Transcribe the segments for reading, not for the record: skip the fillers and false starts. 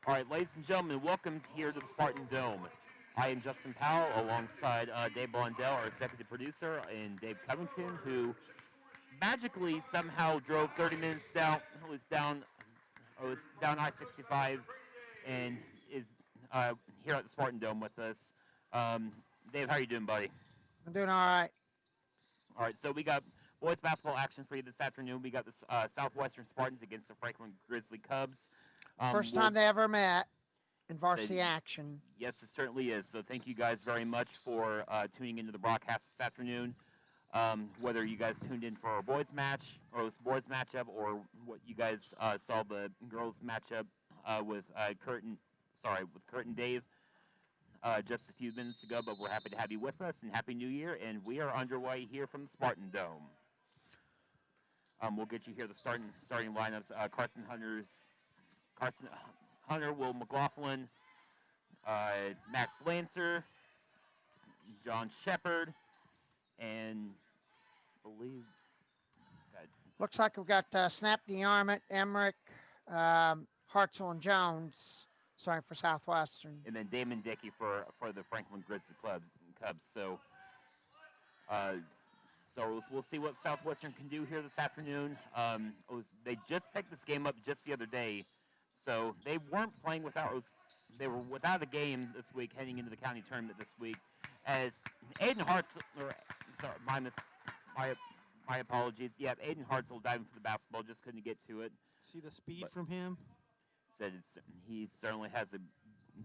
All right, ladies and gentlemen, welcome here to the Spartan Dome. I am Justin Powell alongside Dave Blondell, our executive producer, and Dave Covington, who magically somehow drove 30 minutes down, was down I-65, and is here at the Spartan Dome with us. Dave, how are you doing, buddy? I'm doing all right. All right, so we got boys basketball action for you this afternoon. We got the Southwestern Spartans against the Franklin Grizzly Cubs. First time they ever met in varsity action. Yes, it certainly is. So thank you guys very much for tuning into the broadcast this afternoon. Whether you guys tuned in for our boys match or this boys matchup, or what you guys saw the girls matchup with Kurt and Dave just a few minutes ago. But we're happy to have you with us, and Happy New Year. And we are underway here from the Spartan Dome. We'll get you here the starting lineups. Carson Hunter, Will McLaughlin, Max Lancer, John Shepard, and I believe. Looks like we've got Snap DeArmond, Emmerich, Hartzell, and Jones. Sorry for Southwestern. And then Damon Dickey for the Franklin Grizzly Cubs. So we'll see what Southwestern can do here this afternoon. They just picked this game up just the other day. So they weren't playing they were without a game this week, heading into the county tournament this week. As Aiden Hartzell, my apologies. Yeah, Aiden Hartzell diving for the basketball, just couldn't get to it. See the speed from him? Said he certainly has a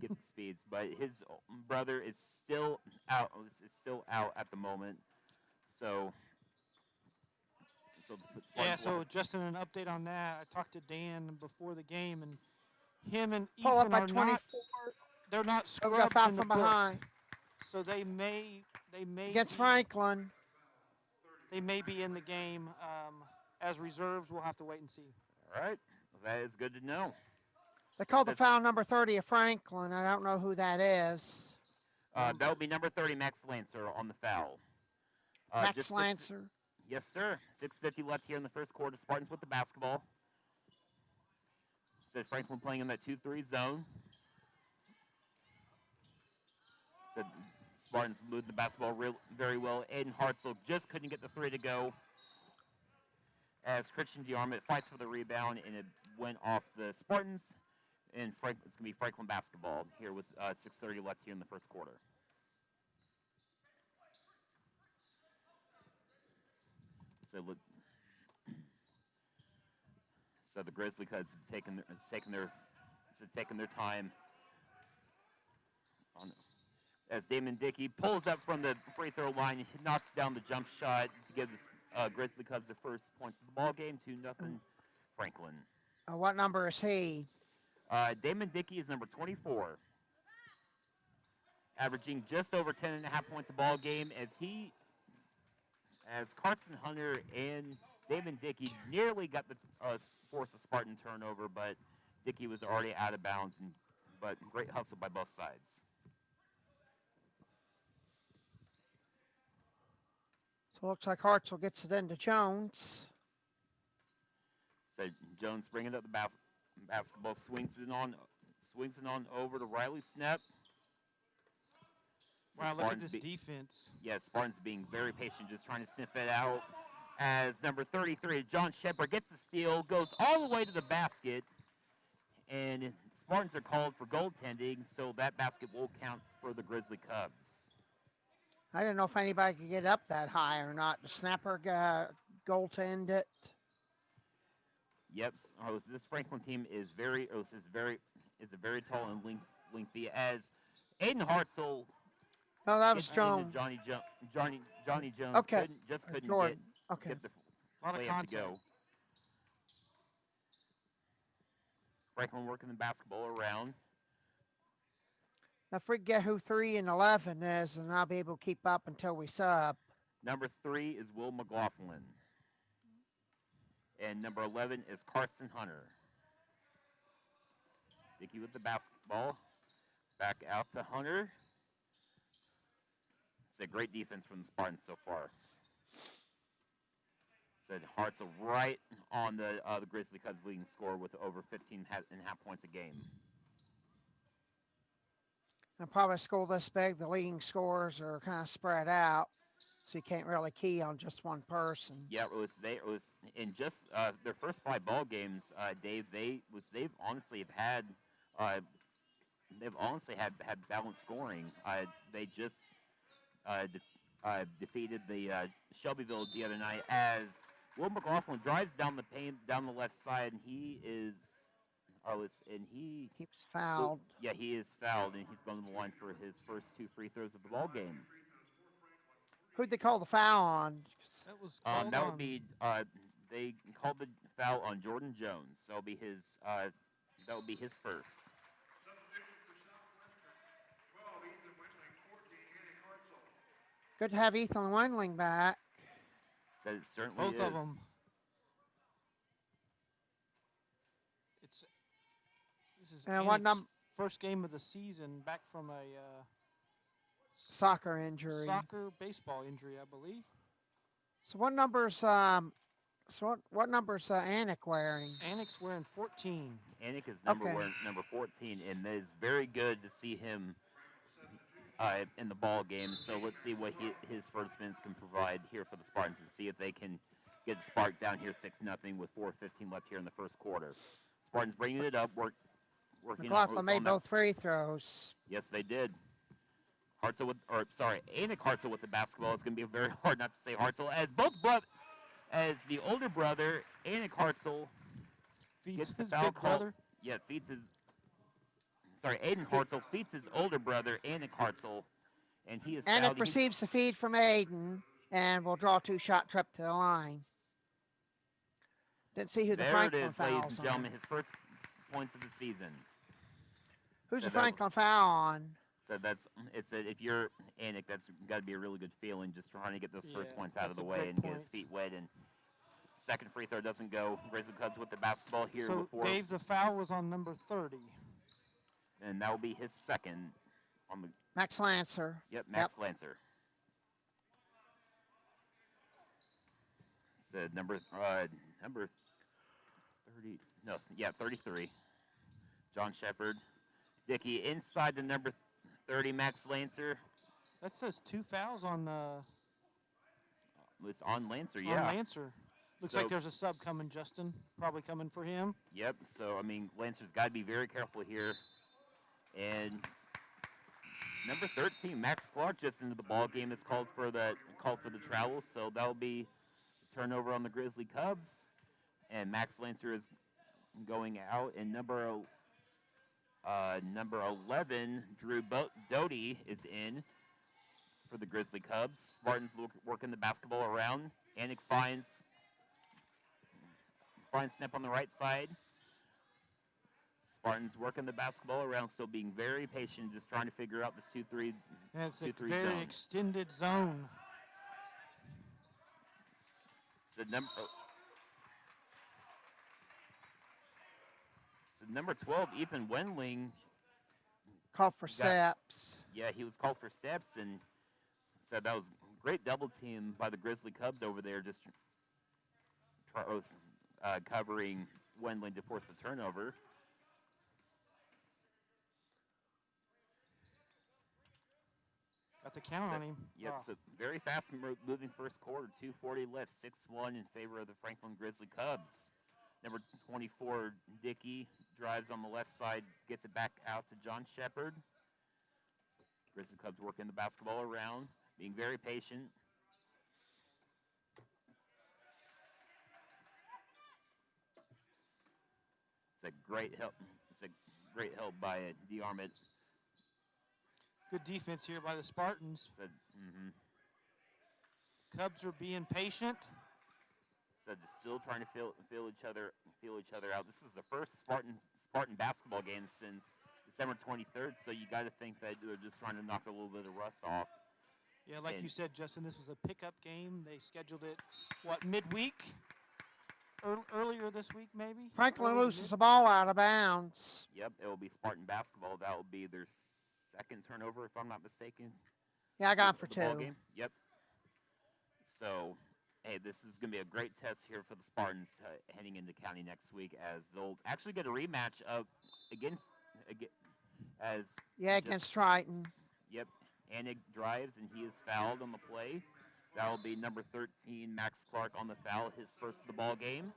gift of speeds, but his brother is still out. At the moment. So So Justin, an update on that. I talked to Dan before the game, and him and Pull up Ethan by are 24. they're not Got scrubbed foul in the from book. behind. So they may Against be, Franklin. They may be in the game as reserves. We'll have to wait and see. All right, that is good to know. They called the foul number 30 of Franklin. I don't know who that is. That would be number 30, Max Lancer, on the foul. Max Lancer. Yes, sir. 6:50 left here in the first quarter. Spartans with the basketball. Said Franklin playing in that 2-3 zone. Said Spartans moved the basketball very well. Aiden Hartzell just couldn't get the three to go. As Christian DeArmond fights for the rebound, and it went off the Spartans. And it's going to be Franklin basketball here with 6:30 left here in the first quarter. So the Grizzly Cubs have taken their time. As Damon Dickey pulls up from the free throw line, he knocks down the jump shot to give the Grizzly Cubs their first points of the ball game, 2-0 Franklin. What number is he? Damon Dickey is number 24, averaging just over 10.5 points a ball game, as Carson Hunter and Damon Dickey nearly got the force a Spartan turnover, but Dickey was already out of bounds, but great hustle by both sides. So it looks like Hartzell gets it into Jones. So Jones bringing up the basketball, swings it on over to Riley Snap. So wow, look at this defense. Yeah, Spartans being very patient, just trying to sniff it out. As number 33, John Shepard, gets the steal, goes all the way to the basket, and Spartans are called for goaltending, so that basket will count for the Grizzly Cubs. I didn't know if anybody could get up that high or not. The snapper goaltend it. Yep. This Franklin team is very tall and lengthy. As Aiden Hartzell. No, that was Jones. Johnny Jones okay. couldn't get the layup to go. Franklin working the basketball around. Now, if we get who 3 and 11 is, and I'll be able to keep up until we sub. Number 3 is Will McLaughlin. And number 11 is Carson Hunter. Dickey with the basketball. Back out to Hunter. It's a great defense from the Spartans so far. Said Hartzell right on the Grizzly Cubs leading score with over 15.5 points a game. And probably a school this big, the leading scores are kind of spread out, so you can't really key on just one person. Yeah, it was in just their first 5 ball games, Dave. They've honestly uh, had balanced scoring. They just defeated the Shelbyville the other night as Will McLaughlin drives down the left side, and he Keeps fouled. yeah, he is fouled, and he's going to the line for his first 2 free throws of the ball game. Who'd they call the foul on? That was called That would on- be they called the foul on Jordan Jones. That would be his first. Good to have Ethan Wendling back. So it certainly both is. of them. This is And what Annick's first game of the season, back from a Soccer injury. soccer baseball injury, I believe. So what numbers? What numbers Anik wearing? Annick's wearing 14. Anik is Okay. number 14, and it is very good to see him in the ball game. So let's see what his first minutes can provide here for the Spartans and see if they can get the Spark down here 6-0 with 4:15 left here in the first quarter. Spartans bringing it up, working. McLaughlin made both free throws. Yes, they did. Anik Hartzell with the basketball. It's going to be very hard not to say Hartzell, as the older brother, Anik Hartzell, Feeds gets the his foul big call. brother. Yeah, Aiden Hartzell feeds his older brother, Anik Hartzell, and he is fouled. Anik receives the feed from Aiden and will draw a 2-shot trip to the line. Didn't see who the There it Franklin is, ladies fouls and gentlemen, on. his first points of the season. Who's So the that Franklin was- foul on? So if you're Anik, that's got to be a really good feeling, just trying to get those first Yeah, points out of that's the a way great and get his points. feet wet. And second free throw doesn't go. Grizzly Cubs with the basketball here So, before, Dave, the foul was on number 30. and that will be his second on the Max Lancer. Max Lancer. So number 33. John Shepard. Dickey inside the number 30, Max Lancer. That says 2 fouls on It's on Lancer, on yeah. Lancer. Looks So- like there's a sub coming, Justin. Probably coming for him. Yep. So I mean, Lancer's got to be very careful here. And number 13, Max Clark, just into the ball game, is called for the travel. So that'll be a turnover on the Grizzly Cubs. And Max Lancer is going out. And number 11, Drew Doty, is in for the Grizzly Cubs. Spartans working the basketball around. Anik finds snap on the right side. Spartans working the basketball around, still being very patient, just trying to figure out this 2-3 And it's a 2-3 very zone. extended zone. So number 12, Ethan Wendling, Called for steps. yeah, he was called for steps, and said that was a great double team by the Grizzly Cubs over there, just covering Wendling to force the turnover. Got the count So- on him. Yep, Wow. so very fast moving first quarter, 2:40 left, 6-1 in favor of the Franklin Grizzly Cubs. Number 24, Dickey, drives on the left side, gets it back out to John Shepard. Grizzly Cubs working the basketball around, being very patient. It's a great help. It's a great help by DeArmond. Good defense here by the Spartans. Said, Cubs are being patient. Said still trying to feel each other out. This is the first Spartan basketball game since December 23rd. So you got to think that they're just trying to knock a little bit of rust off. Yeah, like And- you said, Justin, this was a pickup game. They scheduled it, midweek? Earlier this week, maybe? Franklin Early loses the ball out of bounds. Yep, it will be Spartan basketball. That will be their second turnover, if I'm not mistaken. Yeah, I got him for of the ball 2. game. Yep. So, hey, this is going to be a great test here for the Spartans heading into county next week, as they'll actually get a rematch of against as Yeah, Just- against Triton. Yep. Anik drives, and he is fouled on the play. That will be number 13, Max Clark, on the foul, his first of the ball game,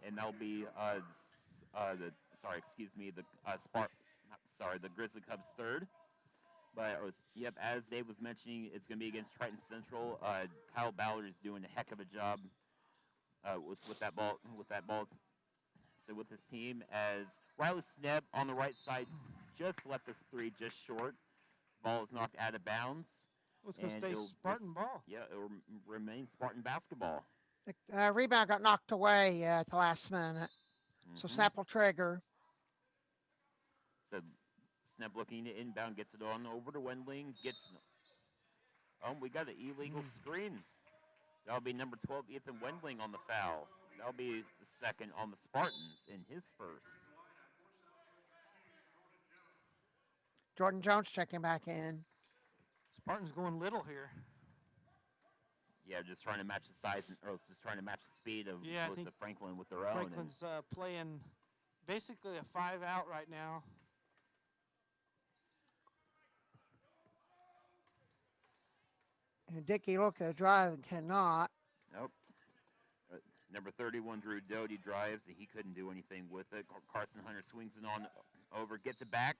and that will be the Grizzly Cubs' third. But as Dave was mentioning, it's going to be against Triton Central. Kyle Ballard is doing a heck of a job with that ball. So with his team, as Riley Sneb on the right side just left the three just short. Ball is knocked out of bounds. It's going to and stay it'll Spartan ball. Yeah, it will remain Spartan basketball. The rebound got knocked away at the last minute. So Mhm. Snap will trigger. So Sneb looking to inbound, gets it on over to Wendling. We got an illegal screen. That'll be number 12, Ethan Wendling, on the foul. That'll be the second on the Spartans in his first. Jordan Jones checking back in. Spartans going little here. Yeah, just trying to match the size, or just trying to match the speed of I think Franklin with their own. Franklin's playing basically a 5-out right now. And Dickey look at a drive and cannot. Nope. Number 31, Drew Doty, drives, and he couldn't do anything with it. Carson Hunter swings it on over, gets it back.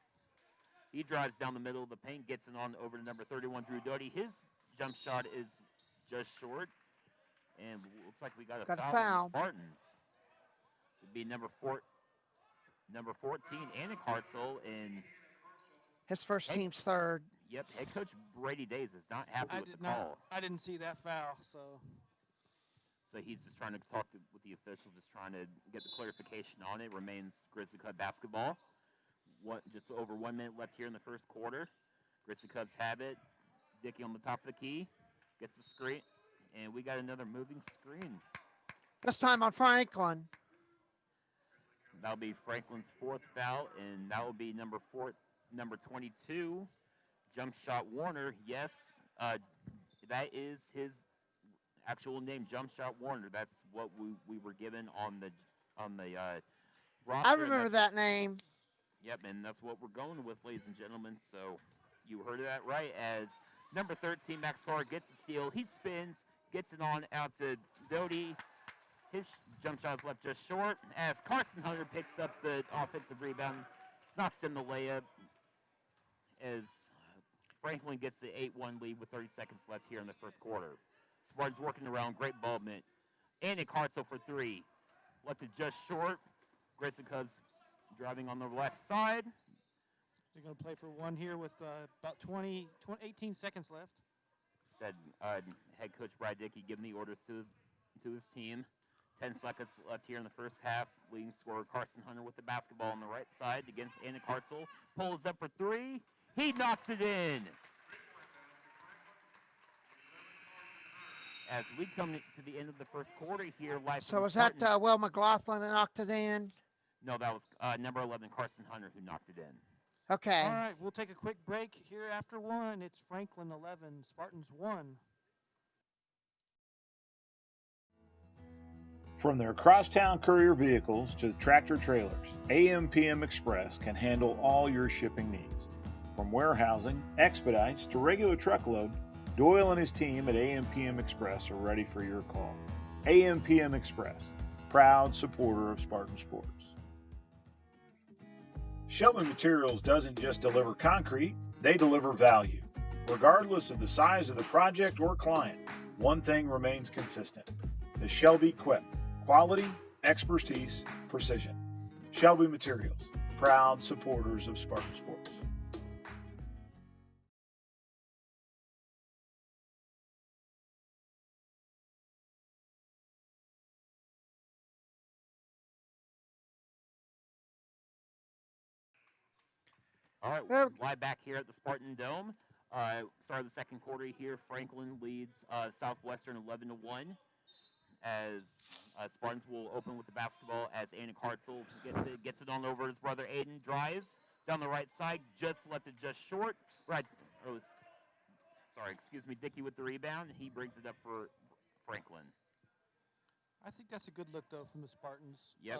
He drives down the middle of the paint, gets it on over to number 31, Drew Doty. His jump shot is just short, and looks like we got a foul on the Spartans. It'd be number 14, Anik Hartzell, and his first team's third. Yep, head coach Brady Days is not happy with the call. I didn't see that foul, so he's just trying to talk with the official, just trying to get the clarification on it. Remains Grizzly Cub basketball. Just over 1 minute left here in the first quarter. Grizzly Cubs have it. Dickey on the top of the key. Gets the screen. And we got another moving screen. This time on Franklin. That'll be Franklin's fourth foul, and that will be number 22, jump shot Warner. Yes, that is his actual name, jump shot Warner. That's what we were given on the roster. I remember that name. Yep, and that's what we're going with, ladies and gentlemen. So you heard that right, as number 13, Max Clark, gets the steal. He spins, gets it on out to Doty. His jump shot is left just short, as Carson Hunter picks up the offensive rebound, knocks in the layup, as Franklin gets the 8-1 lead with 30 seconds left here in the first quarter. Spartans working around, great ball movement. Anik Hartzell for three. Left it just short. Grizzly Cubs driving on the left side. They're going to play for one here with about 18 seconds left. Said head coach Brad Dickey giving the orders to his team. 10 seconds left here in the first half. Leading scorer Carson Hunter with the basketball on the right side against Anik Hartzell. Pulls up for three. He knocks it in. As we come to the end of the first quarter here, So was that Will McLaughlin that knocked it in? No, that was number 11, Carson Hunter, who knocked it in. Okay. All right, we'll take a quick break here after one. It's Franklin 11, Spartans 1. From their crosstown courier vehicles to tractor trailers, AM/PM Express can handle all your shipping needs. From warehousing, expedites, to regular truckload, Doyle and his team at AM/PM Express are ready for your call. AM/PM Express, proud supporter of Spartan Sports. Shelby Materials doesn't just deliver concrete, they deliver value. Regardless of the size of the project or client, one thing remains consistent: the Shelby Quip. Quality, expertise, precision. Shelby Materials, proud supporters of Spartan Sports. All right, live back here at the Spartan Dome. Start of the second quarter here. Franklin leads Southwestern 11-1. As Spartans will open with the basketball, as Anik Hartzell gets it on over his brother Aiden, drives down the right side, just left it just short. Dickey with the rebound. He brings it up for Franklin. I think that's a good look though from the Spartans. Yep.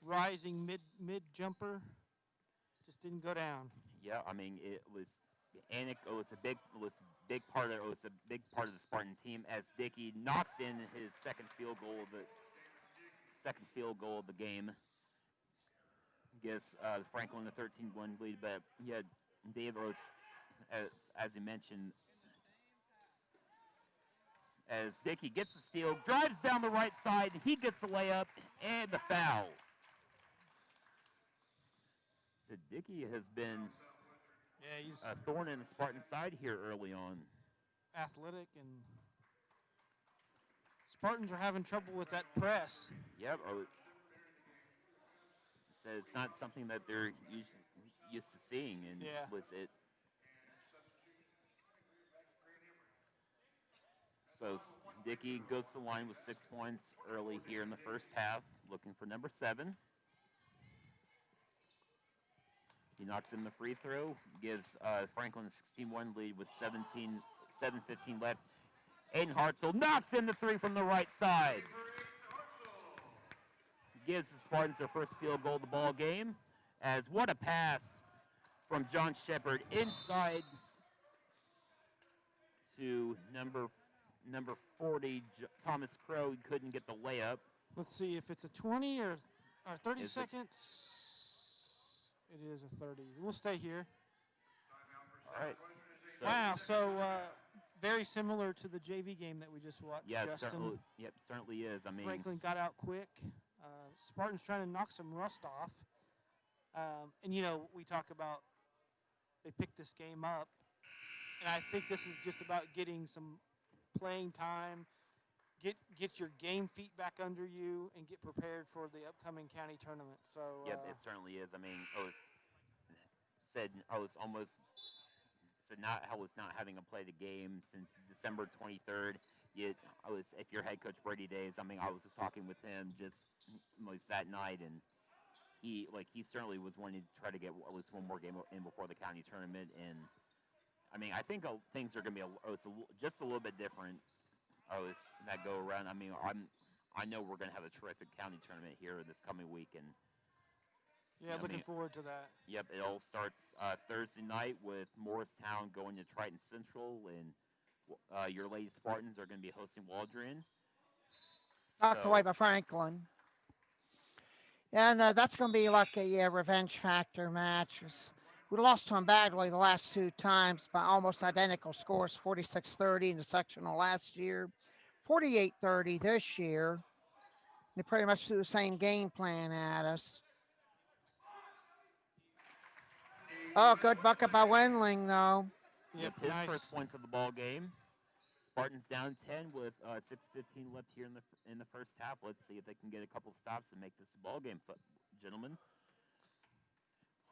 Rising mid jumper, just didn't go down. Yeah, I mean it was, and it was a big part of the Spartan team as Dickey knocks in his second field goal of the game. Gives Franklin a 13-1 lead, but yeah, Dave Rose, as he mentioned, as Dickey gets the steal, drives down the right side, he gets the layup and the foul. So Dickey has been Yeah, he's a thorn in the Spartan side here early on. athletic, and Spartans are having trouble with that press. Yep. So it's not something that they're used to seeing, and Yeah. was it. So Dickey goes to the line with 6 points early here in the first half, looking for number 7. He knocks in the free throw, gives Franklin a 16-1 lead with 7:15 left. Aiden Hartzell knocks in the 3 from the right side. Gives the Spartans their first field goal of the ball game. As what a pass from John Shepard inside to number 40, Thomas Crow. He couldn't get the layup. Let's see if it's a 20 or 30 Is it- seconds. It is a 30. We'll stay here. All right. So, Wow, so very similar to the JV game that we just watched. yeah, Justin. certainly is. I mean, Franklin got out quick. Spartans trying to knock some rust off. And, you know, we talk about they picked this game up. And I think this is just about getting some playing time, get your game feet back under you, and get prepared for the upcoming county tournament. So yep, it certainly is. I mean, I was not having played a game since December 23rd. Yet if your head coach Brady Days, I mean, I was just talking with him just that night, and he certainly was wanting to try to get at least one more game in before the county tournament. And I mean, I think things are going to be just a little bit different. That go around. I mean, I know we're going to have a terrific county tournament here this coming week, and yeah, looking forward to that. Yep, it all starts Thursday night with Morristown going to Triton Central, and your Lady Spartans are going to be hosting Waldron. Knocked away by Franklin. And that's going to be like a revenge factor match. We lost to them badly the last 2 times by almost identical scores, 46-30 in the sectional last year, 48-30 this year. They pretty much do the same game plan at us. Oh, good bucket by Wendling, though. Yep, his first points of the ball game. Spartans down 10 with 6:15 left here in the first half. Let's see if they can get a couple stops and make this a ball game, gentlemen.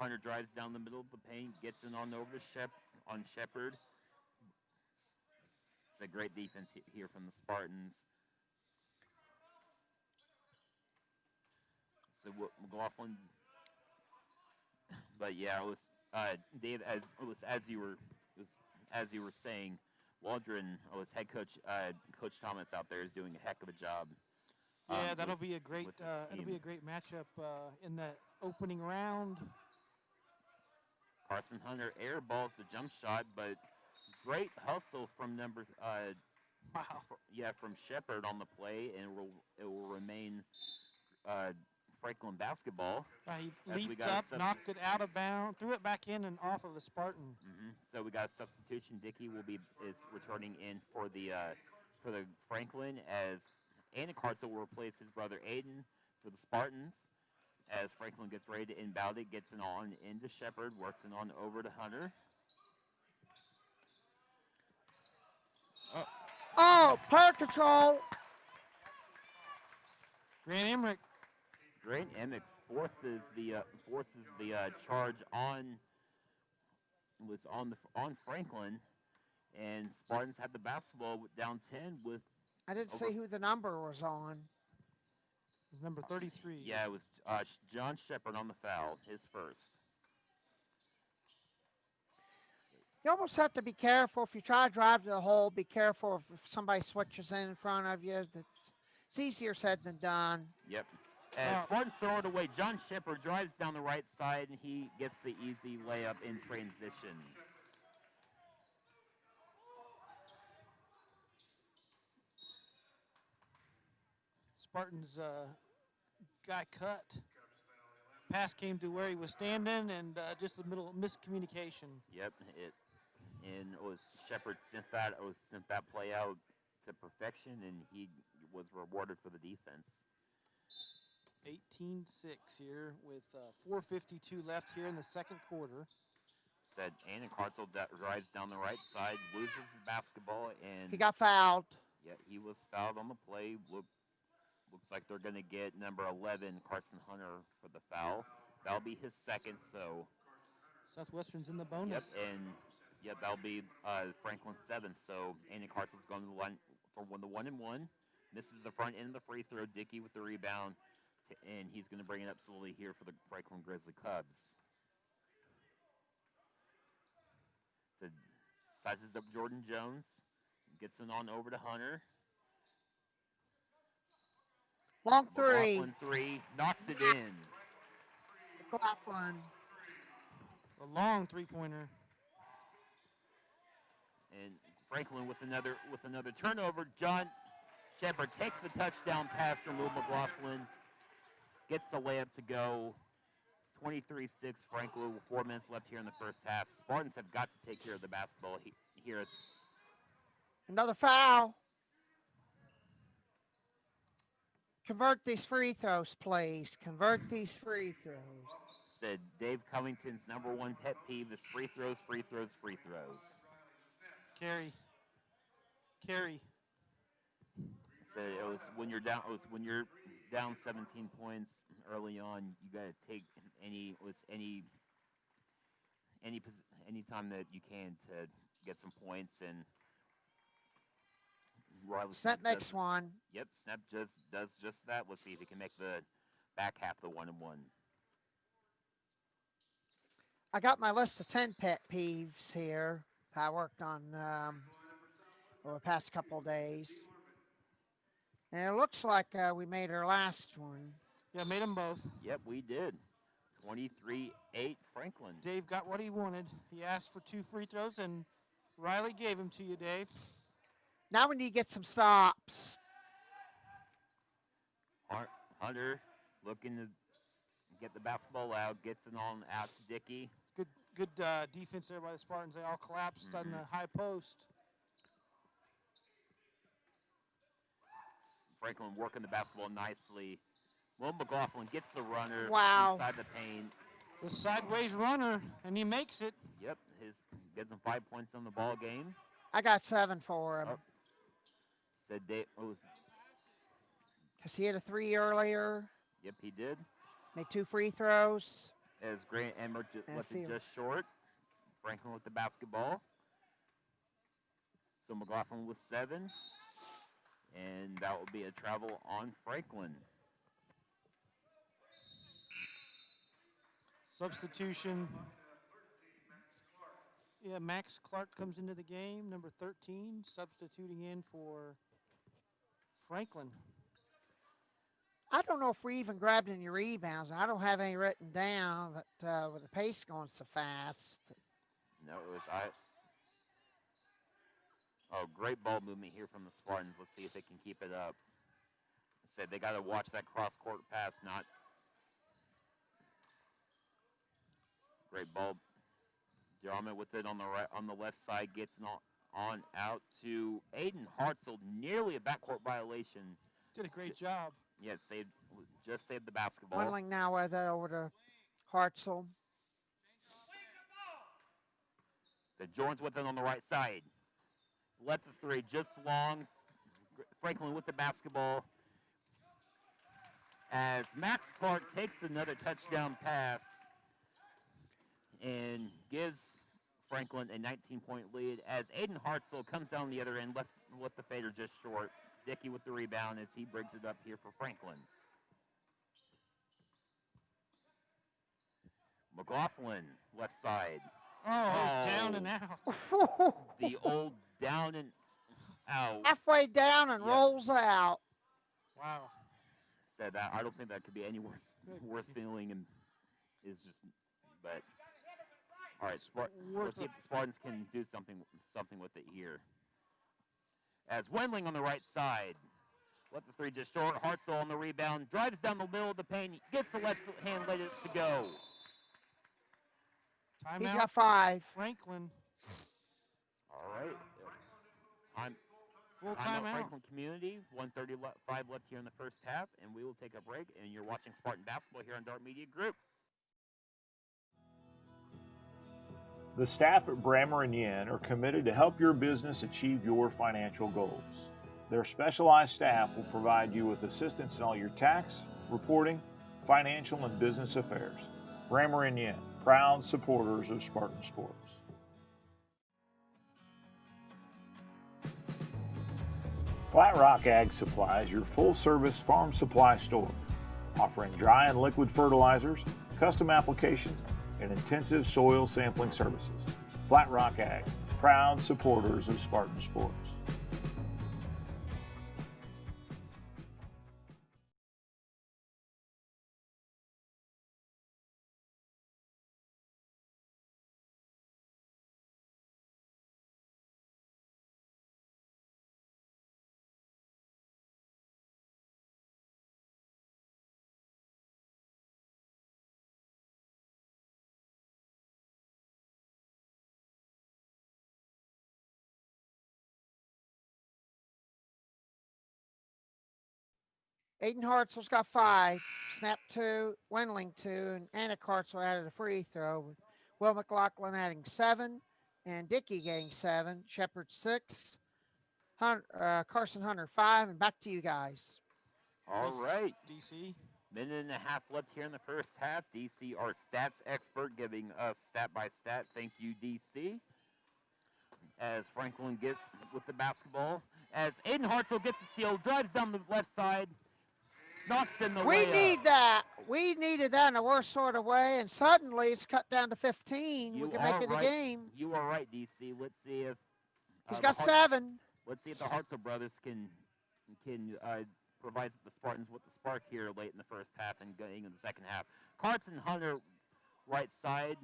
Hunter drives down the middle of the paint, gets in on over to Shepard. It's a great defense here from the Spartans. So McLaughlin, but yeah, it was Dave, as you were saying, Waldron, head coach Coach Thomas out there is doing a heck of a job. Yeah, that'll be a great matchup in that opening round. Carson Hunter airballs the jump shot, but great hustle from from Shepard on the play, and it will remain Franklin basketball. He leaped up, knocked it out of bounds, threw it back in and off of the Spartan. Mm-hmm. So we got a substitution. Dickey is returning in for the Franklin, as Anik Hartzell will replace his brother Aiden for the Spartans. As Franklin gets ready to inbound it, gets it on into Shepard, works it on over to Hunter. Oh, player control. Grant Emmerich forces the charge on Franklin, and Spartans had the basketball down 10 with. I didn't see who the number was on. It was number 33. Yeah, it was John Shepard on the foul, his first. You almost have to be careful if you try to drive to the hole. Be careful if somebody switches in front of you. It's easier said than done. Yep. As Oh. Spartans throw it away, John Shepard drives down the right side, and he gets the easy layup in transition. Spartans got cut. Pass came to where he was standing, and just a middle miscommunication. Yep, and it was Shepard sent that play out to perfection, and he was rewarded for the defense. 18-6 here with 4:52 left here in the second quarter. Said Anna Hartzell drives down the right side, loses the basketball, and He got fouled. yeah, he was fouled on the play. Looks like they're going to get number 11, Carson Hunter, for the foul. That'll be his second, so. Southwestern's in the bonus. Yep, and that'll be Franklin's seventh. So Andy Hartzell's going to the line for the 1-and-1. Misses the front end of the free throw. Dickey with the rebound, and he's going to bring it up slowly here for the Franklin Grizzly Cubs. So sizes up Jordan Jones, gets it on over to Hunter. Long three. McLaughlin three, knocks it in. McLaughlin. A long three-pointer. And Franklin with another turnover. John Shepard takes the touchdown pass from Lou McLaughlin, gets the layup to go. 23-6 Franklin with 4 minutes left here in the first half. Spartans have got to take care of the basketball here. Another foul. Convert these free throws, please. Convert these free throws. Said Dave Covington's number one pet peeve is free throws, free throws, free throws. Carry. Said it was when you're down 17 points early on, you got to take any time that you can to get some points. And Riley Snap next one. Yep, Snap does just that. Let's see if he can make the back half the 1-and-1. I got my list of 10 pet peeves here. I worked on over the past couple of days. And it looks like we made our last one. Yeah, made them both. Yep, we did. 23-8 Franklin. Dave got what he wanted. He asked for 2 free throws, and Riley gave them to you, Dave. Now we need to get some stops. Hunter looking to get the basketball out, gets it on out to Dickey. Good defense there by the Spartans. They all collapsed on the high post. Franklin working the basketball nicely. Will McLaughlin gets the runner inside the paint. The sideways runner, and he makes it. Yep, gets him 5 points on the ball game. I got 7 for him. Said Dave was. Because he had a 3 earlier. Yep, he did. Made 2 free throws. As Grant Emmer left it just short. Franklin with the basketball. So McLaughlin with 7. And that will be a travel on Franklin. Substitution. Yeah, Max Clark comes into the game, number 13, substituting in for Franklin. I don't know if we even grabbed any rebounds. I don't have any written down, but with the pace going so fast. No, it was Oh, great ball movement here from the Spartans. Let's see if they can keep it up. I said they got to watch that cross-court pass, not great ball. Jarman with it on the left side, gets it on out to Aiden Hartzell, nearly a backcourt violation. Did a great job. Yeah, just saved the basketball. Running now with it over to Hartzell. So Jordan's with it on the right side. Let the 3 just long. Franklin with the basketball. As Max Clark takes another touchdown pass and gives Franklin a 19-point lead as Aiden Hartzell comes down the other end, left the fader just short. Dickey with the rebound as he brings it up here for Franklin. McLaughlin, left side. Oh, down and out. The old down and out. Halfway down and rolls out. Wow. said, that I don't think that could be any worse feeling, and is just. But all right, let's see if the Spartans can do something with it here. As Wendling on the right side, let the three just short. Hartzell on the rebound, drives down the middle of the paint, gets the left hand, let it to go. Timeout. He's got 5. Franklin. All right. Full Timeout timeout. Franklin Community. 1:35 left here in the first half, and we will take a break. And you're watching Spartan Basketball here on Dart Media Group. The staff at Brammer & Yen are committed to help your business achieve your financial goals. Their specialized staff will provide you with assistance in all your tax, reporting, financial, and business affairs. Brammer & Yen, proud supporters of Spartan Sports. Flat Rock Ag Supply is your full-service farm supply store, offering dry and liquid fertilizers, custom applications, and intensive soil sampling services. Flat Rock Ag, proud supporters of Spartan Sports. Aiden Hartzell's got 5. Snap 2. Wendling 2. And Anna Hartzell added a free throw, with Will McLaughlin adding 7. And Dickey getting 7. Shepard 6. Carson Hunter 5. And back to you guys. All right. DC. Minute and a half left here in the first half. DC, our stats expert, giving us stat by stat. Thank you, DC. As Franklin gets with the basketball. As Aiden Hartzell gets the steal, drives down the left side, knocks in the We layup. need that. We needed that in a worse sort of way, and suddenly it's cut down to 15. You we can make it right. a game. You are right, DC. Let's see if he's got 7. Let's see if the Hartzell brothers can provide the Spartans with the spark here late in the first half and going in the second half. Carson Hunter, right side,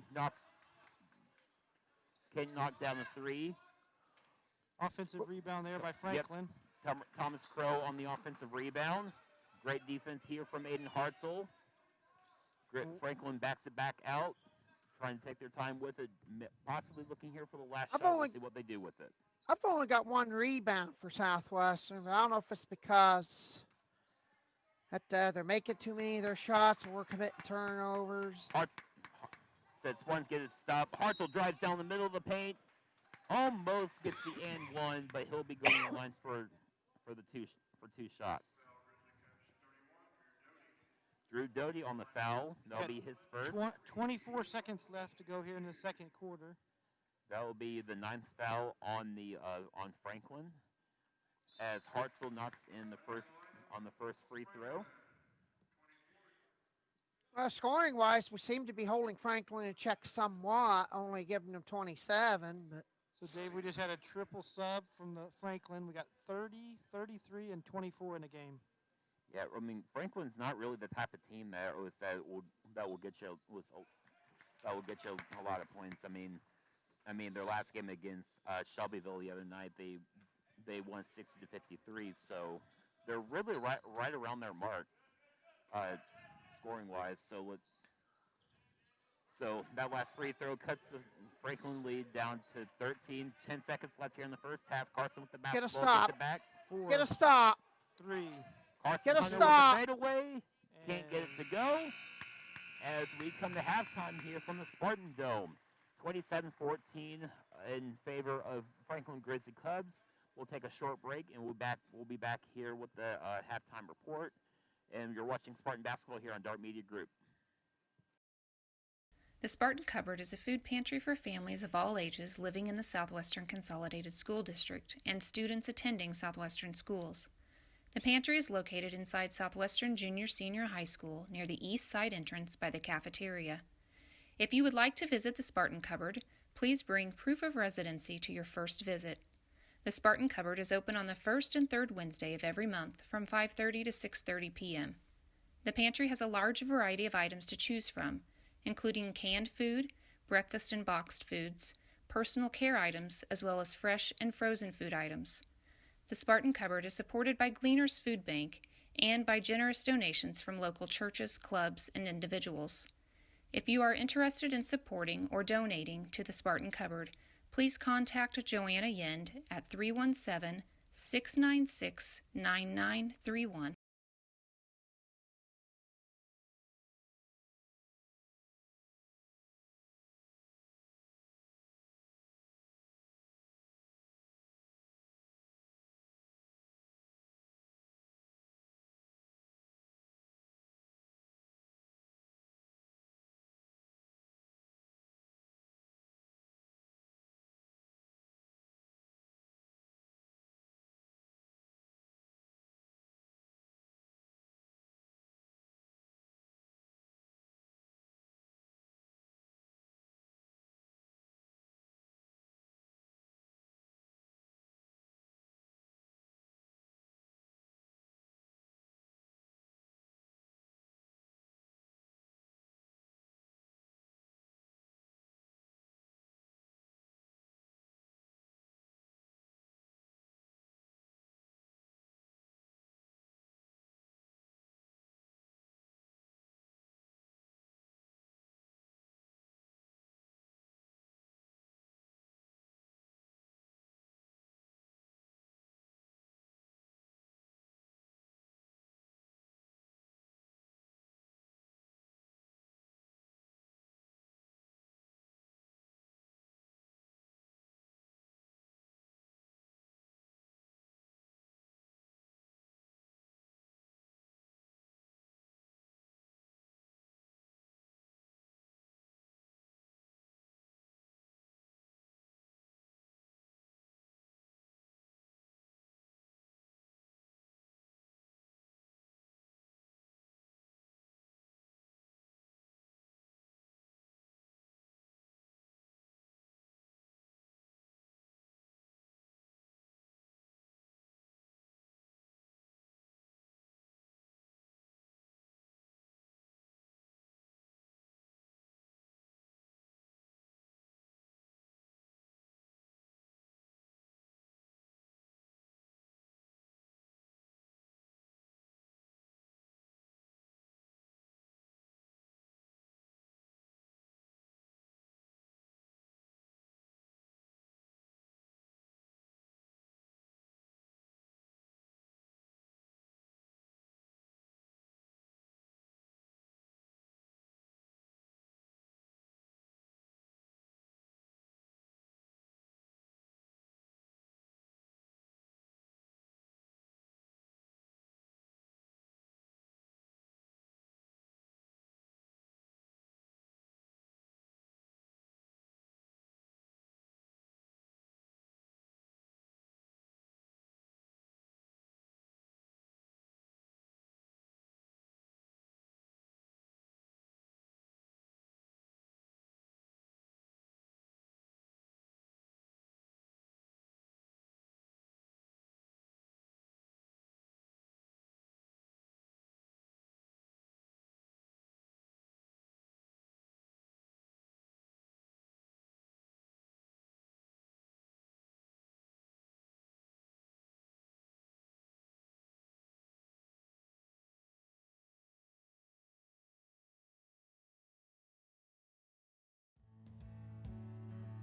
can knock down the 3. Offensive rebound there by Franklin. Yep. Thomas Crow on the offensive rebound. Great defense here from Aiden Hartzell. Franklin backs it back out, trying to take their time with it, possibly looking here for the last shot. Let's see what they do with it. I've only got 1 rebound for Southwestern, but I don't know if it's because they're making too many of their shots and we're committing turnovers. Said Spartans get it stopped. Hartzell drives down the middle of the paint. Almost gets the and 1, but he'll be going in line for 2 shots. Drew Doty on the foul. That'll be his first. 24 seconds left to go here in the second quarter. That will be the 9th foul on on Franklin, as Hartzell knocks in the first free throw. Scoring-wise, we seem to be holding Franklin in check somewhat, only giving them 27. But so, Dave, we just had a triple sub from the Franklin. We got 30, 33, and 24 in the game. Yeah, I mean, Franklin's not really the type of team that will get you a lot of points. I mean, their last game against Shelbyville the other night, they won 60-53. So they're really right around their mark, scoring wise. So that last free throw cuts the Franklin lead down to 13. 10 seconds left here in the first half. Carson with the basketball. Get a stop. Gets it back. 4, Get a stop. 3. Carson Get a Hunter stop. with the fadeaway. Can't get it to go. As we come to halftime here from the Spartan Dome. 27-14 in favor of Franklin Grizzly Cubs. We'll take a short break, and we'll be back here with the halftime report. And you're watching Spartan Basketball here on Dart Media Group. The Spartan Cupboard is a food pantry for families of all ages living in the Southwestern Consolidated School District and students attending Southwestern schools. The pantry is located inside Southwestern Junior-Senior High School near the east side entrance by the cafeteria. If you would like to visit the Spartan Cupboard, please bring proof of residency to your first visit. The Spartan Cupboard is open on the first and third Wednesday of every month from 5:30 to 6:30 p.m. The pantry has a large variety of items to choose from, including canned food, breakfast and boxed foods, personal care items, as well as fresh and frozen food items. The Spartan Cupboard is supported by Gleaners Food Bank and by generous donations from local churches, clubs, and individuals. If you are interested in supporting or donating to the Spartan Cupboard, please contact Joanna Yend at 317-696-9931.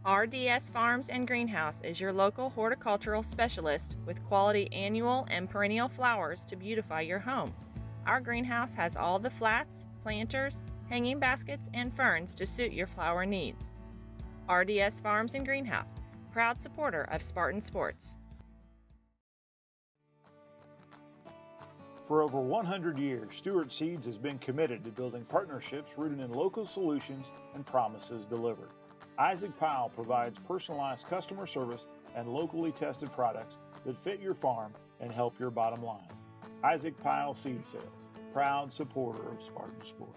RDS Farms and Greenhouse is your local horticultural specialist with quality annual and perennial flowers to beautify your home. Our greenhouse has all the flats, planters, hanging baskets, and ferns to suit your flower needs. RDS Farms and Greenhouse, proud supporter of Spartan Sports. For over 100 years, Stewart Seeds has been committed to building partnerships rooted in local solutions and promises delivered. Isaac Powell provides personalized customer service and locally tested products that fit your farm and help your bottom line. Isaac Powell Seed Sales, proud supporter of Spartan Sports.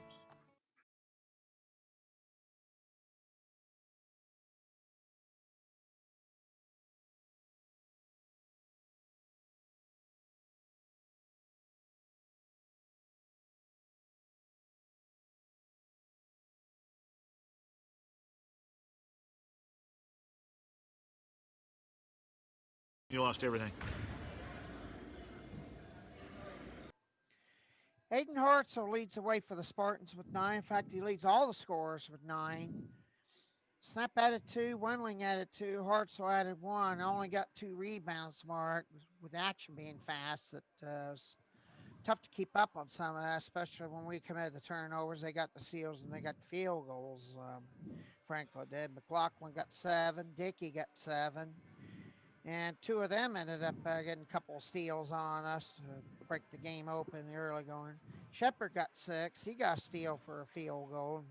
You lost everything. Aiden Hartzell leads the way for the Spartans with 9. In fact, he leads all the scorers with 9. Snap added 2, Wendling added 2, Hartzell added 1. Only got 2 rebounds, Mark, with action being fast. That was tough to keep up on some of that, especially when we committed the turnovers. They got the steals and they got the field goals. Franklin did. McLaughlin got 7. Dickey got 7. And 2 of them ended up getting a couple of steals on us to break the game open in the early going. Shepard got 6. He got a steal for a field goal.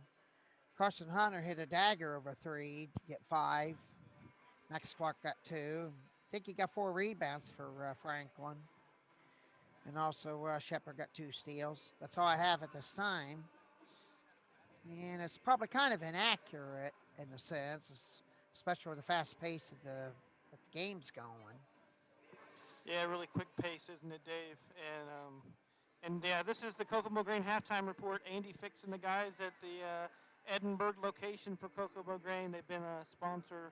Carson Hunter hit a dagger over 3 to get 5. Max Clark got 2. Dickey got 4 rebounds for Franklin. And also Shepard got 2 steals. That's all I have at this time. And it's probably kind of inaccurate in a sense, especially with the fast pace of the game's going. Yeah, really quick pace, isn't it, Dave? And yeah, this is the Kokomo Grain halftime report. Andy Fix and the guys at the Edinburgh location for Kokomo Grain. They've been a sponsor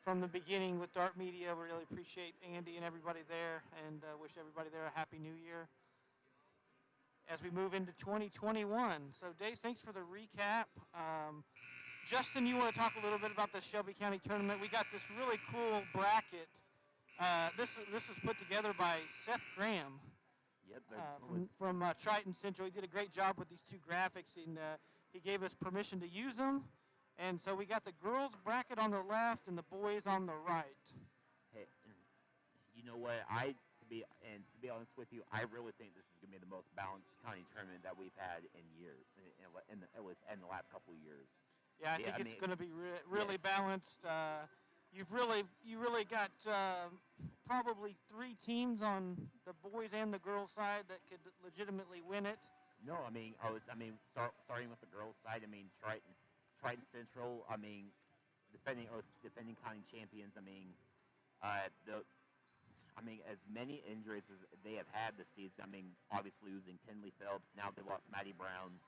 from the beginning with Dart Media. We really appreciate Andy and everybody there, and wish everybody there a happy new year as we move into 2021. So, Dave, thanks for the recap. Justin, you want to talk a little bit about the Shelby County tournament? We got this really cool bracket. This was put together by Seth Graham. Yep. From Triton Central. He did a great job with these 2 graphics, and he gave us permission to use them. And so we got the girls bracket on the left and the boys on the right. Hey, you know what? To be honest with you, I really think this is going to be the most balanced county tournament that we've had in years, in the last couple of years. Yeah, I think it's going to be really balanced. You really got probably 3 teams on the boys and the girls side that could legitimately win it. No, starting with the girls side. Triton Central. Defending county champions. As many injuries as they have had this season. Obviously losing Tinley Phelps. Now they lost Maddie Brown.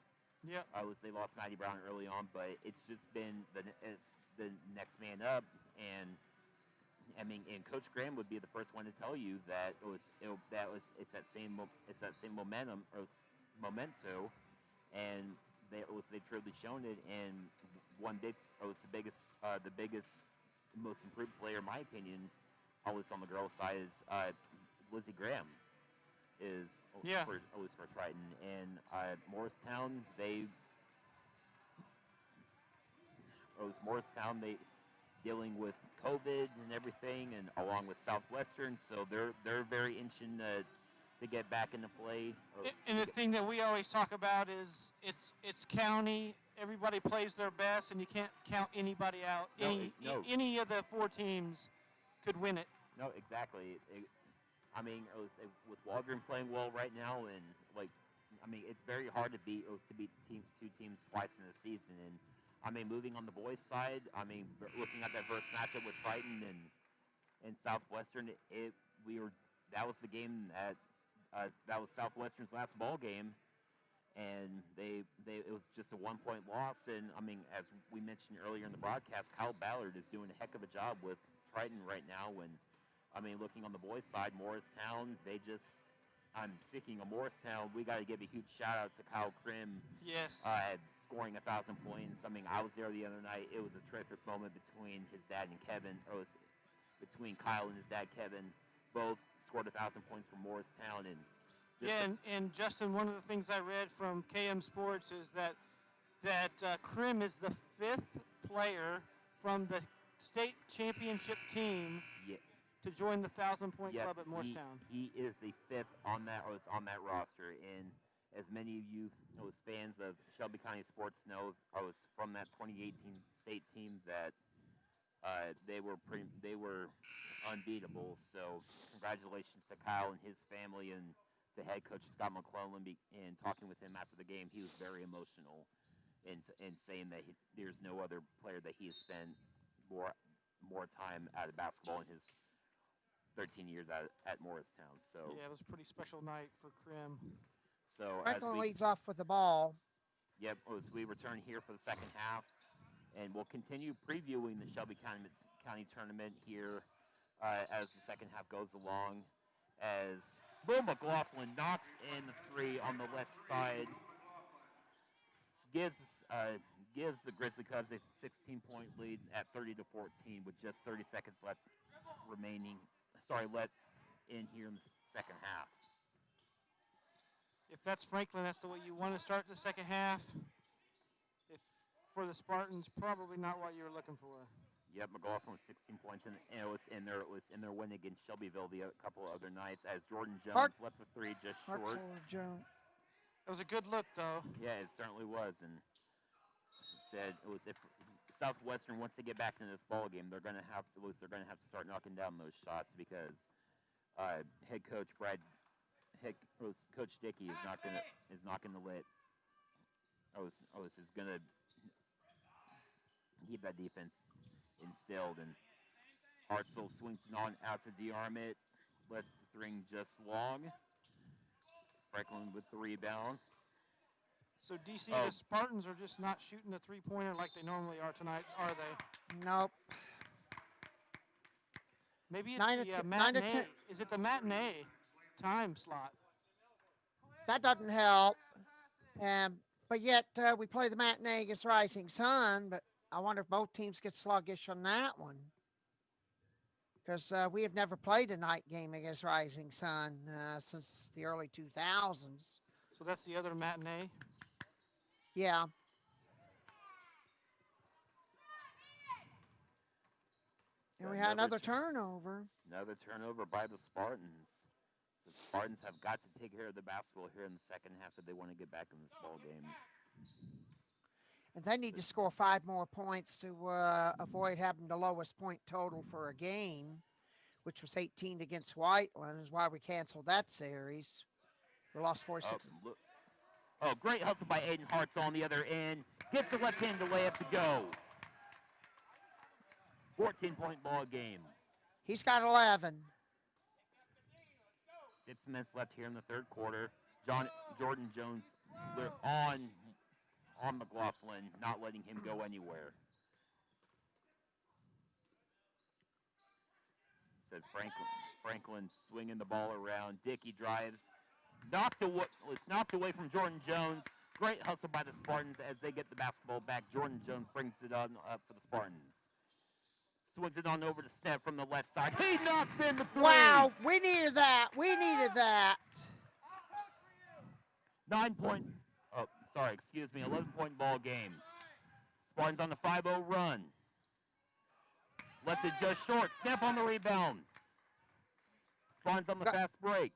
Yeah. They lost Maddie Brown early on, but it's just been it's the next man up, and Coach Graham would be the first one to tell you that it's that same momentum or memento, and they've truly shown it. And the biggest, most improved player, in my opinion, always on the girls' side is Lizzie Graham. For Triton. And Morristown, they dealing with COVID and everything, and along with Southwestern, so they're very itching to get back into play. And the thing that we always talk about is it's county. Everybody plays their best, and you can't count anybody out. Any of the 4 teams could win it. No, exactly. With Waldron playing well right now, and it's very hard to beat 2 teams twice in a season. And moving on the boys' side, looking at that first matchup with Triton and Southwestern, that was the game that was Southwestern's last ball game, and it was just a 1-point loss. And as we mentioned earlier in the broadcast, Kyle Ballard is doing a heck of a job with Triton right now. And looking on the boys' side, Morristown, I'm speaking of Morristown, we got to give a huge shout out to Kyle Krim. Yes. Scoring 1,000 points. I was there the other night. It was a terrific moment between his dad and Kevin. Between Kyle and his dad, Kevin. Both scored 1,000 points for Morristown. And Justin, one of the things I read from KM Sports is that Krim is the 5th player from the state championship team to join the 1,000-point club at Morristown. He is the 5th on that roster, and as many of you as fans of Shelby County sports know, I was from that 2018 state team that they were unbeatable. So congratulations to Kyle and his family, and to head coach Scott McClellan. And talking with him after the game, he was very emotional in saying that there's no other player that he has spent more time out of basketball in his 13 years at Morristown. So yeah, it was a pretty special night for Krim. So Franklin leads off with the ball. Yep, as we return here for the second half, and we'll continue previewing the Shelby County tournament here as the second half goes along. As Bill McLaughlin knocks in the three on the left side, gives the Grizzly Cubs a 16-point lead at 30-14 with just 30 seconds left let in here in the second half. If that's Franklin, that's the way you want to start the second half. If for the Spartans, probably not what you're looking for. Yep, McLaughlin with 16 points, and it was in their win against Shelbyville a couple of other nights as Jordan Jones left the three just short. It was a good look, though. Yeah, it certainly was, and said it was if Southwestern wants to get back into this ball game, they're going to have to start knocking down those shots because Coach Dickey is not going to let is going to keep that defense instilled, and Hartzell swings it on out to de-arm it, let the ring just long. Franklin with the rebound. So, DC, the Spartans are just not shooting the three-pointer like they normally are tonight, are they? Nope. Maybe it's the matinee. Is it the matinee time slot? That doesn't help. But yet we play the matinee against Rising Sun, but I wonder if both teams get sluggish on that one. Because we have never played a night game against Rising Sun since the early 2000s. So that's the other matinee? Yeah. And we had another turnover. Another turnover by the Spartans. So the Spartans have got to take care of the basketball here in the second half if they want to get back in this ball game. And they need to score 5 more points to avoid having the lowest point total for a game, which was 18 against Whiteland, is why we canceled that series. We lost 4-6. Great hustle by Aiden Hartzell on the other end. Gets the left-handed layup to go. 14-point ball game. He's got 11. 6 minutes left here in the third quarter. Jordan Jones on McLaughlin, not letting him go anywhere. Said Franklin swinging the ball around. Dickey drives. Was knocked away from Jordan Jones. Great hustle by the Spartans as they get the basketball back. Jordan Jones brings it on up for the Spartans. Swings it on over to Snap from the left side. He knocks in the three. Wow, we needed that. 11-point ball game. Spartans on the 5-0 run. Left it just short. Snap on the rebound. Spartans on the fast break.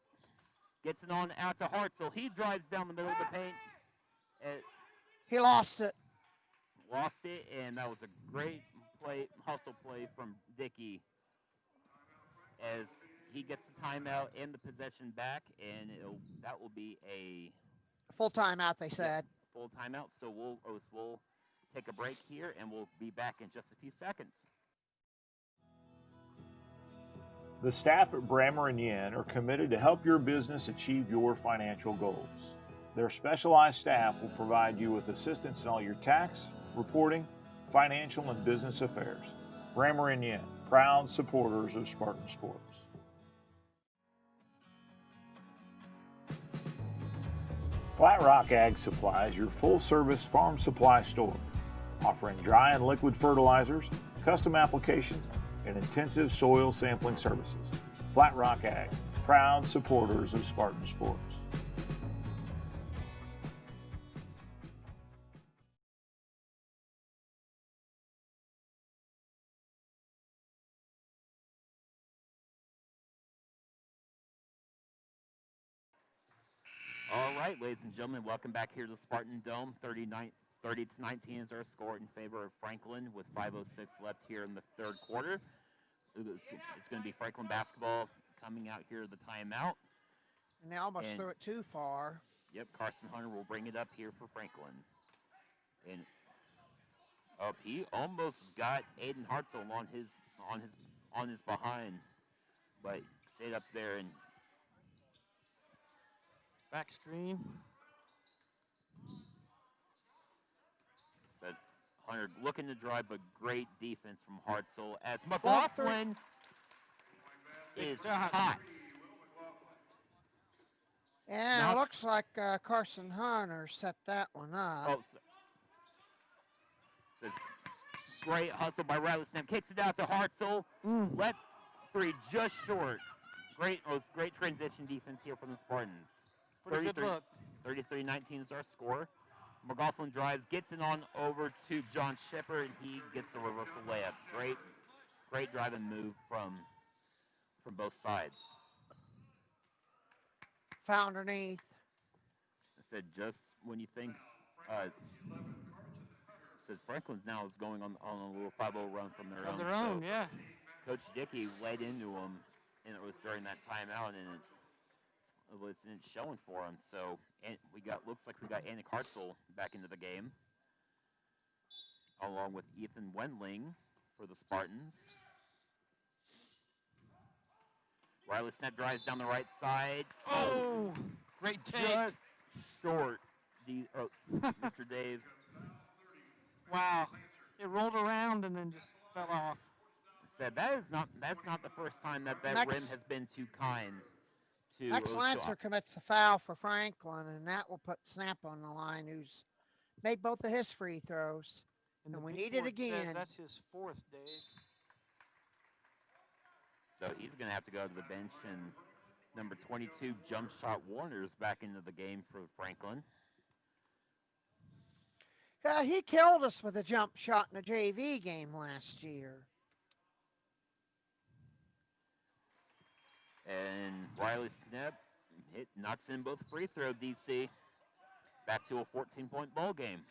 Gets it on out to Hartzell. He drives down the middle of the paint. He lost it. And that was a great hustle play from Dickey as he gets the timeout and the possession back, and that will be a full timeout, they said. Full timeout, so we'll take a break here, and we'll be back in just a few seconds. The staff at Brammer & Yen are committed to help your business achieve your financial goals. Their specialized staff will provide you with assistance in all your tax, reporting, financial, and business affairs. Brammer & Yen, proud supporters of Spartan Sports. Flat Rock Ag Supply is your full-service farm supply store, offering dry and liquid fertilizers, custom applications, and intensive soil sampling services. Flat Rock Ag, proud supporters of Spartan Sports. All right, ladies and gentlemen, welcome back here to the Spartan Dome. 30-19 is our score in favor of Franklin with 5:06 left here in the third quarter. It's going to be Franklin basketball coming out here to the timeout. And they almost threw it too far. Yep, Carson Hunter will bring it up here for Franklin. And he almost got Aiden Hartzell on his behind, but stayed up there and back screen. Said Hunter looking to drive, but great defense from Hartzell as McLaughlin is shot. hot. And Now it looks like Carson Hunter set that one up. Oh, so it's great hustle by Riley Snap. Kicks it out to Hartzell. Let three just short. Great transition defense here from the Spartans. Pretty good look. 33-19 is our score. McLaughlin drives, gets it on over to John Shepard, and he gets the reversal layup. Great drive and move from both sides. Foul underneath. I said just when you think said Franklin now is going on a little 5-0 run from their own. So Yeah. Coach Dickey laid into them, and it was during that timeout, and it wasn't showing for him. So looks like we got Annick Hartzell back into the game, along with Ethan Wendling for the Spartans. Riley Snap drives down the right side. Oh, great take. Just short, Mr. Dave. Wow. It rolled around and then just fell off. Said that's not the first time that rim has been too kind to. Max Lancer commits a foul for Franklin, and that will put Snap on the line, who's made both of his free throws. And we need it again. That's his fourth, Dave. So he's going to have to go to the bench, and number 22, Jump Shot Warner's back into the game for Franklin. He killed us with a jump shot in a JV game last year. And Riley Snap knocks in both free throw, DC. Back to a 14-point ball game.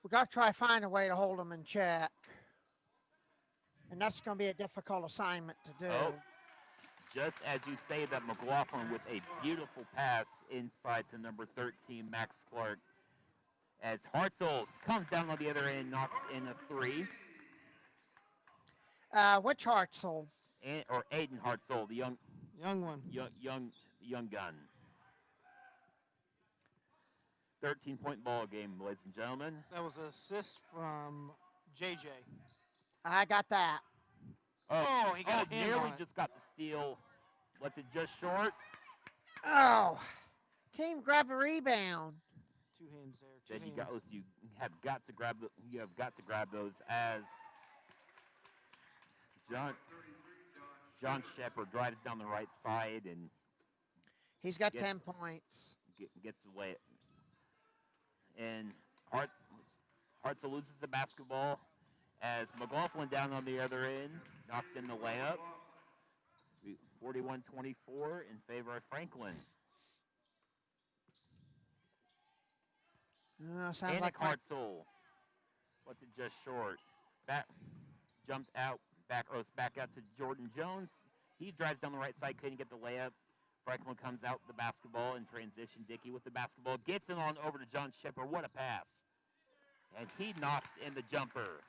We got to try to find a way to hold them in check. And that's going to be a difficult assignment to do. Oh, just as you say that, McLaughlin with a beautiful pass inside to number 13, Max Clark. As Hartzell comes down on the other end, knocks in a three. Which Hartzell? Or Aiden Hartzell, the young one. Young gun. 13-point ball game, ladies and gentlemen. That was an assist from JJ. I got that. Oh, he got a hand nearly on it. just got the steal. Left it just short. Oh, can't even grab a rebound. Two hands there. Said you have got to grab those as John Shepard drives down the right side and he's got 10 points. Gets away. And Hartzell loses the basketball as McLaughlin down on the other end knocks in the layup. 41-24 in favor of Franklin. Sounds like Hartzell. Left it just short. Jumped out. Back out to Jordan Jones. He drives down the right side, couldn't get the layup. Franklin comes out the basketball in transition. Dickey with the basketball. Gets it on over to John Shepard. What a pass. And he knocks in the jumper.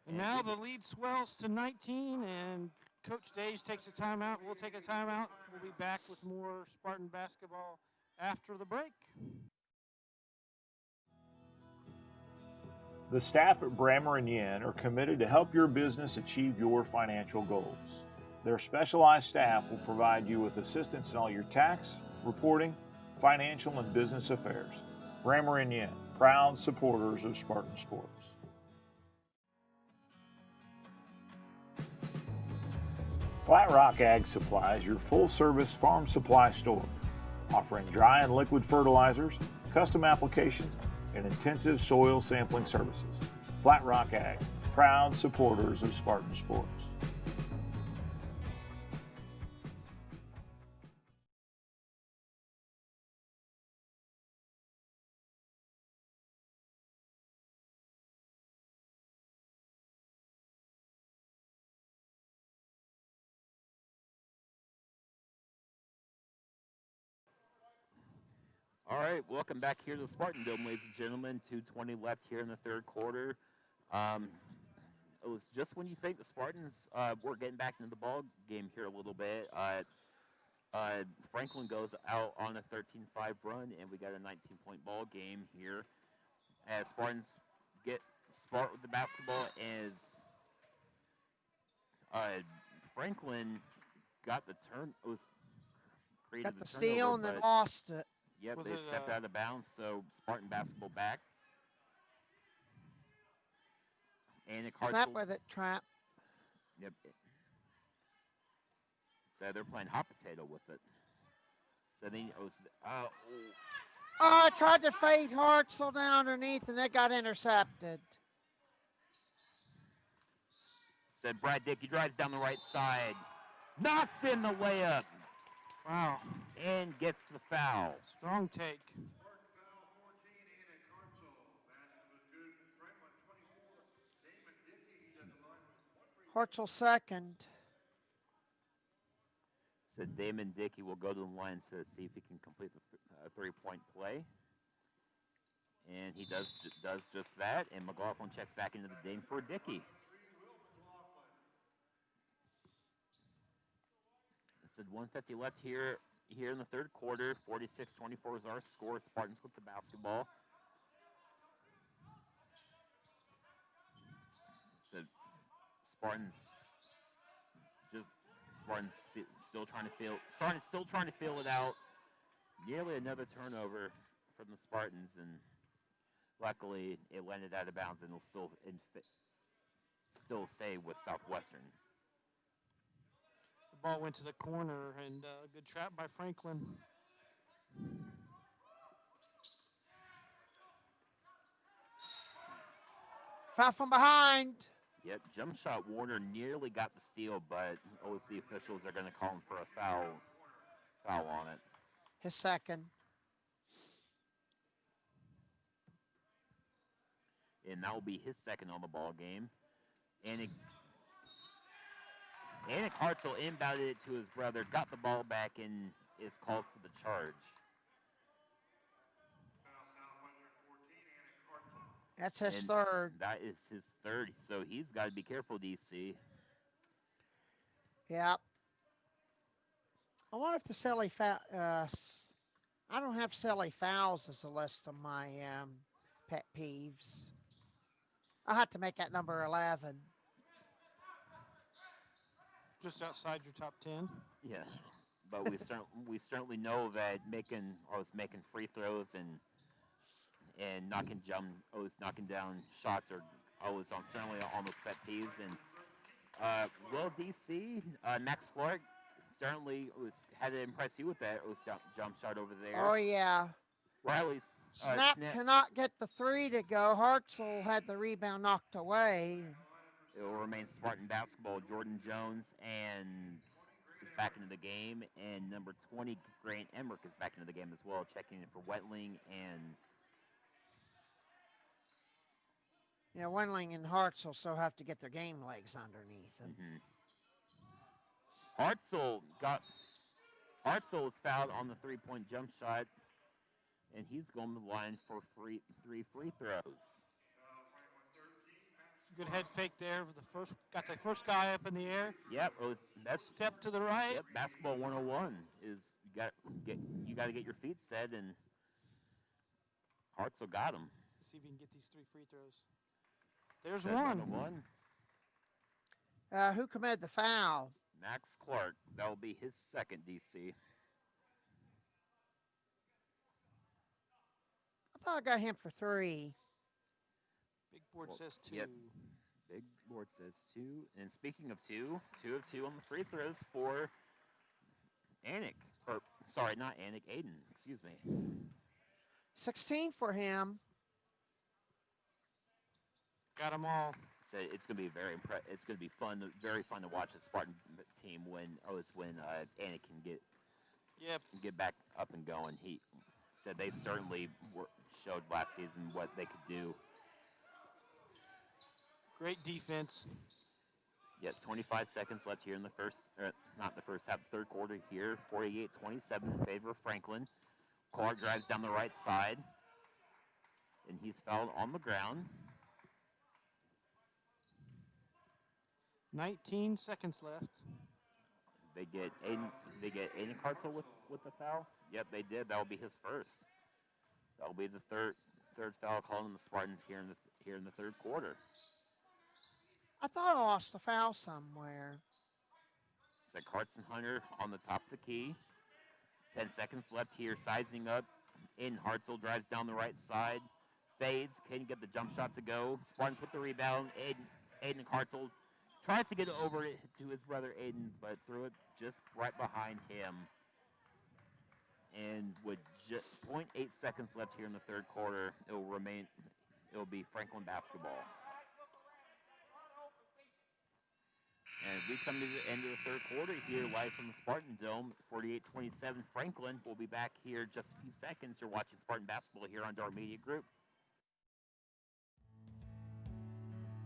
And now the lead swells to 19, and Coach Days takes a timeout. We'll take a timeout. We'll be back with more Spartan basketball after the break. The staff at Brammer & Yen are committed to help your business achieve your financial goals. Their specialized staff will provide you with assistance in all your tax, reporting, financial, and business affairs. Brammer & Yen, proud supporters of Spartan Sports. Flat Rock Ag Supply is your full-service farm supply store, offering dry and liquid fertilizers, custom applications, and intensive soil sampling services. Flat Rock Ag, proud supporters of Spartan Sports. All right, welcome back here to the Spartan Dome, ladies and gentlemen. 2:20 left here in the third quarter. It was just when you think the Spartans were getting back into the ball game here a little bit. Franklin goes out on a 13-5 run, and we got a 19-point ball game here. As Spartans get Spart with the basketball is Franklin got the turn. Was created Got the turnover, steal and then but lost it. yep, Was they it, stepped out of bounds. So Spartan basketball back. And Snap with it, Trap. Yep. So they're playing hot potato with it. So then it was. Oh, tried to fade Hartzell down underneath, and that got intercepted. Said Brad Dickey drives down the right side, knocks in the layup, Wow. and gets the foul. Strong take. Hartzell second. Said Damon Dickey will go to the line to see if he can complete the three-point play. And he does just that, and McLaughlin checks back into the game for Dickey. It said 150 left here in the third quarter. 46-24 is our score. Spartans with the basketball. So Spartans still trying to feel it out. Nearly another turnover from the Spartans, and luckily it landed out of bounds, and will still stay with Southwestern. The ball went to the corner, and good trap by Franklin. Foul from behind. Yep, jump shot. Warner nearly got the steal, but OC officials are going to call him for a foul on it. His second. And that will be his second on the ball game. Anik Hartzell inbounded it to his brother, got the ball back, and is called for the charge. That's his And third. That is his third, so he's got to be careful, DC. Yep. I wonder if the silly foul. I don't have silly fouls as a list of my pet peeves. I have to make that number 11. Just outside your top 10. Yeah, but we certainly know that making free throws and knocking down shots are always certainly on those pet peeves. And DC Max Clark certainly had to impress you with that jump shot over there. Oh yeah. Riley's Snap cannot get the three to go. Hartzell had the rebound knocked away. It will remain Spartan basketball. Jordan Jones is back into the game, and number 20 Grant Emmerich is back into the game as well, checking in for Wetling and. Yeah, Wendling and Hartzell still have to get their game legs underneath them. Mm-hmm. Hartzell was fouled on the three-point jump shot, and he's going to the line for three free throws. Good head fake there. Got the first guy up in the air. Yep, that's step to the right. Yep, basketball 101 is you got to get your feet set, and Hartzell got him. Let's see if we can get these three free throws. There's one. Who committed the foul? Max Clark. That will be his second, DC. I thought I got him for 3. Big board says 2. Yep. Big board says 2. And speaking of 2 of 2 on the free throws for Anik. Or, sorry, not Anik, Aiden. Excuse me. 16 for him. Got them all. So it's going to be it's going to be very fun to watch the Spartan team when Anik can get back up and going. He said they certainly showed last season what they could do. Great defense. Yeah, 25 seconds left here in the third quarter here. 48-27 in favor of Franklin. Clark drives down the right side, and he's fouled on the ground. 19 seconds left. They get Aiden Hartzell with the foul. Yep, they did. That will be his first. That will be the third foul called on the Spartans here in the third quarter. I thought I lost a foul somewhere. It's like Carson Hunter on the top of the key. 10 seconds left here, sizing up. Aiden Hartzell drives down the right side. Fades, couldn't get the jump shot to go. Spartans with the rebound. Aiden Hartzell tries to get it over it to his brother Aiden, but threw it just right behind him. And with 0.8 seconds left here in the third quarter, it'll be Franklin basketball. And we come to the end of the third quarter here live from the Spartan Dome, 48-27 Franklin. We'll be back here just a few seconds. You're watching Spartan basketball here on Dart Media Group.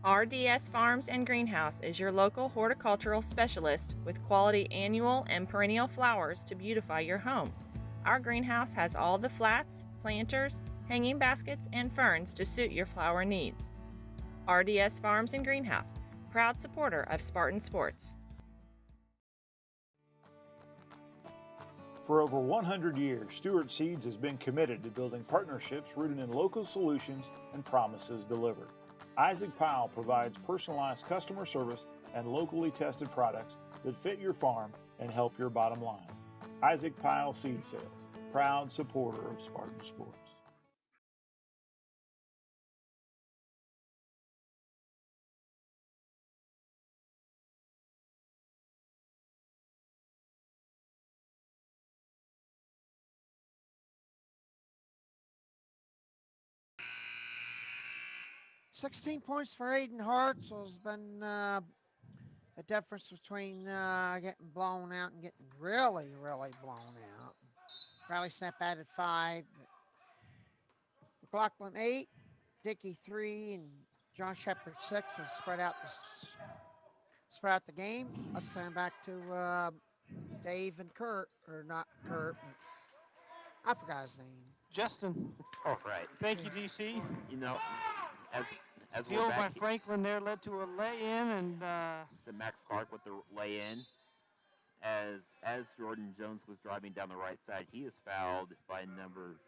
RDS Farms and Greenhouse is your local horticultural specialist with quality annual and perennial flowers to beautify your home. Our greenhouse has all the flats, planters, hanging baskets, and ferns to suit your flower needs. RDS Farms and Greenhouse, proud supporter of Spartan Sports. For over 100 years, Stewart Seeds has been committed to building partnerships rooted in local solutions and promises delivered. Isaac Powell provides personalized customer service and locally tested products that fit your farm and help your bottom line. Isaac Powell Seed Sales, proud supporter of Spartan Sports. $16 points for Aiden Hartzell has been a difference between getting blown out and getting really, really blown out. Riley Snap added 5. McLaughlin 8, Dickey 3, and John Shepard 6 has spread out the game. Let's turn back to Dave and Kurt, or not Kurt. I forgot his name. Justin. It's all right. Thank you, DC. You know, as Steal we're by back, Franklin there led to a lay-in, and so Max Clark with the lay-in. As Jordan Jones was driving down the right side, he is fouled by number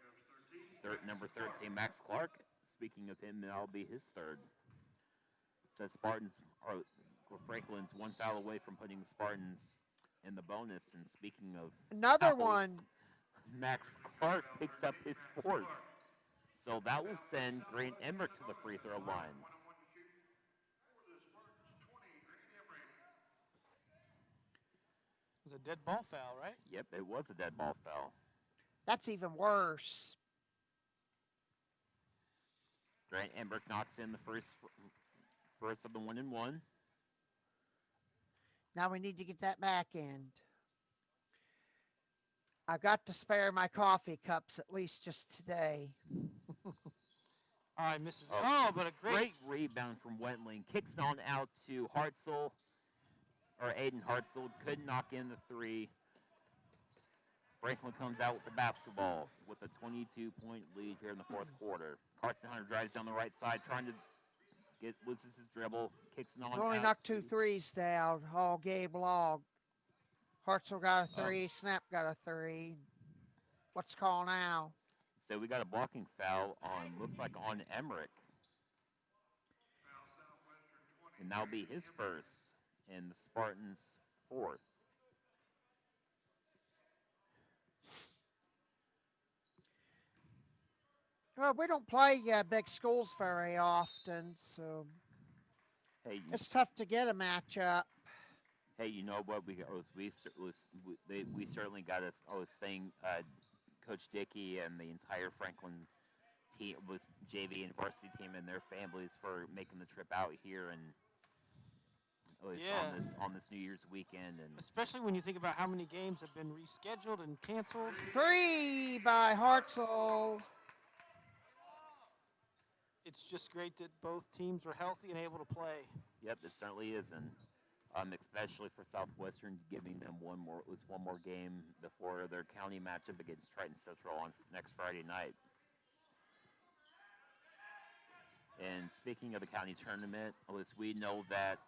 13, Max Clark. Speaking of him, that'll be his third. So Franklin's one foul away from putting the Spartans in the bonus. And speaking of Another fouls, one. Max Clark picks up his fourth. So that will send Grant Emmerich to the free throw line. it was a dead ball foul, right? Yep, it was a dead ball foul. That's even worse. Grant Emmerich knocks in the first of the 1-and-1. Now we need to get that back end. I got to spare my coffee cups at least just today. All right, misses. Oh, but a Great rebound from Wentling. Kicks it on out to Hartzell, or Aiden Hartzell. Couldn't knock in the 3. Franklin comes out with the basketball with a 22-point lead here in the fourth quarter. Carson Hunter drives down the right side, trying to loses his dribble, kicks it on. Only knocked 2 threes down. All game long. Hartzell got a 3. Snap got a 3. What's call now? So we got a blocking foul looks like on Emmerich. And that'll be his first, and the Spartans' fourth. Well, we don't play big schools very often, so it's tough to get a matchup. Hey, you know what? We certainly got to thank Coach Dickey and the entire Franklin team, JV and varsity team, and their families for making the trip out here and on this New Year's weekend, and especially when you think about how many games have been rescheduled and canceled. 3 by Hartzell. It's just great that both teams are healthy and able to play. Yep, it certainly is, and especially for Southwestern, giving them one more game before their county matchup against Triton Central on next Friday night. And speaking of the county tournament, we know that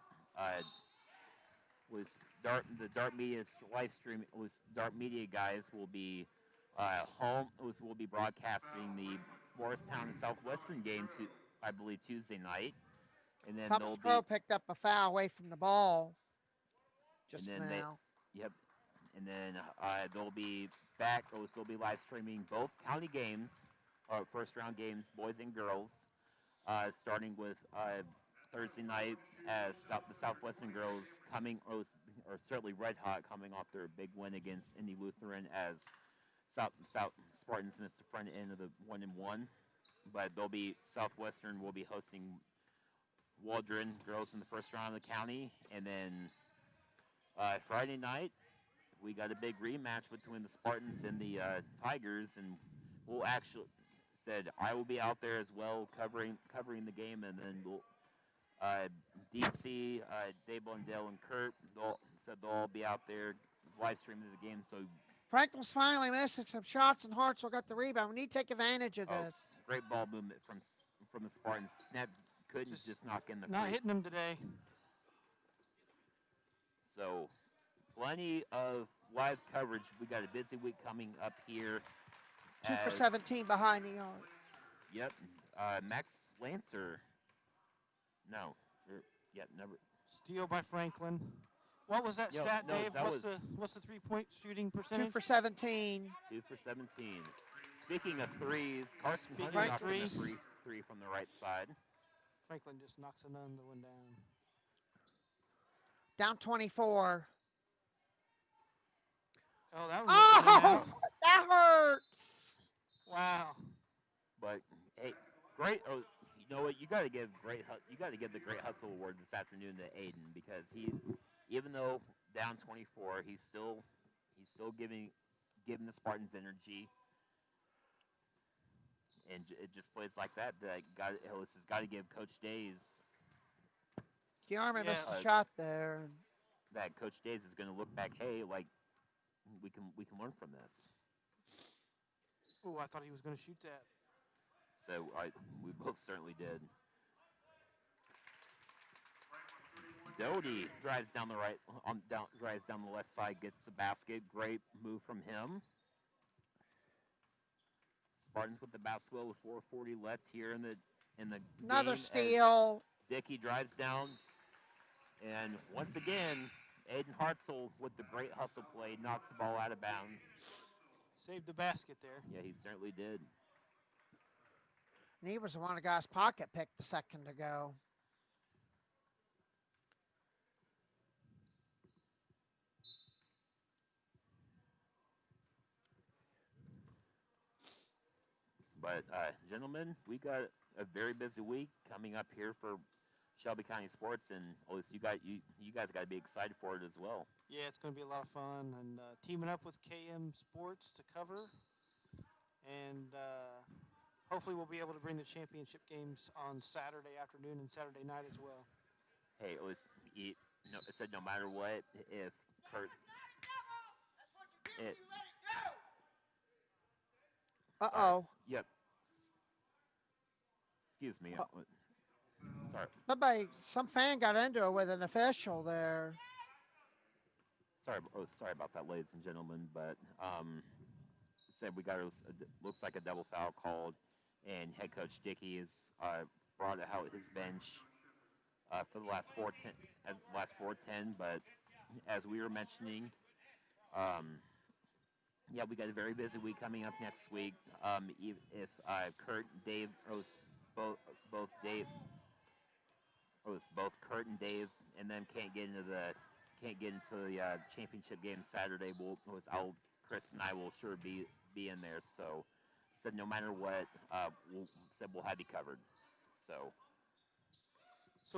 the Dart Media live stream Dart Media guys will be will be broadcasting the Morristown and Southwestern game I believe Tuesday night, and then Compass Pro picked up a foul away from the ball just and then now. and then they'll be back. They'll be live streaming both county games, first round games, boys and girls, starting with Thursday night as the Southwestern girls or certainly red hot coming off their big win against Indy Lutheran as South Spartans missed the front end of the 1-1. But Southwestern will be hosting Waldron girls in the first round of the county, and then Friday night we got a big rematch between the Spartans and the Tigers, and we'll actually said I will be out there as well covering the game, and then we'll DC, Dable and Dale and Kurt they'll all be out there live streaming the game. So Franklin's finally missing some shots, and Hartzell got the rebound. We need to take advantage of this. Great ball movement from the Spartans. Snap couldn't just knock in the Not free. hitting them today. So plenty of live coverage. We got a busy week coming up here. 2 for 17 behind the arc. Yep. Max Lancer. No. Never. Steal by Franklin. What was that stat, no, Dave? that What's the three-point shooting percentage? 2 for 17. 2 for 17. Speaking of threes, Carson Speaking Hunter of knocks in a threes. three from the right side. Franklin just knocks another one down. Down 24. Oh, that was a good Oh, out. that hurts. Wow. But hey, great. Oh, you know what? You got to give the Great Hustle Award this afternoon to Aiden, because even though down 24, he's still giving the Spartans energy, and it just plays like that. Ellis has got to give Coach Days. Guillermo Yeah. missed a shot there. That Coach Days is going to look back. Hey, like we can learn from this. Oh, I thought he was going to shoot that. So we both certainly did. Doty drives down the left side, gets the basket. Great move from him. Spartans with the basketball with 4:40 left here in the Another game as steal. Dickey drives down, and once again, Aiden Hartzell with the great hustle play knocks the ball out of bounds. Saved the basket there. Yeah, he certainly did. And he was the one the guy's pocket picked a second ago. But gentlemen, we got a very busy week coming up here for Shelby County Sports, and you guys got to be excited for it as well. Yeah, it's going to be a lot of fun, and teaming up with KM Sports to cover, and hopefully we'll be able to bring the championship games on Saturday afternoon and Saturday night as well. Hey, it said no matter what, if Kurt, Uh-oh. Yep. Excuse me. Sorry. Some fan got into it with an official there. Sorry about that, ladies and gentlemen. But said we got looks like a double foul called, and head coach Dickey has brought out his bench for the last 4:10. But as we were mentioning, yeah, we got a very busy week coming up next week. If Kurt and Dave both Kurt and Dave and them can't get into the championship game Saturday, Chris and I will sure be in there. So said no matter what, we'll have you covered. So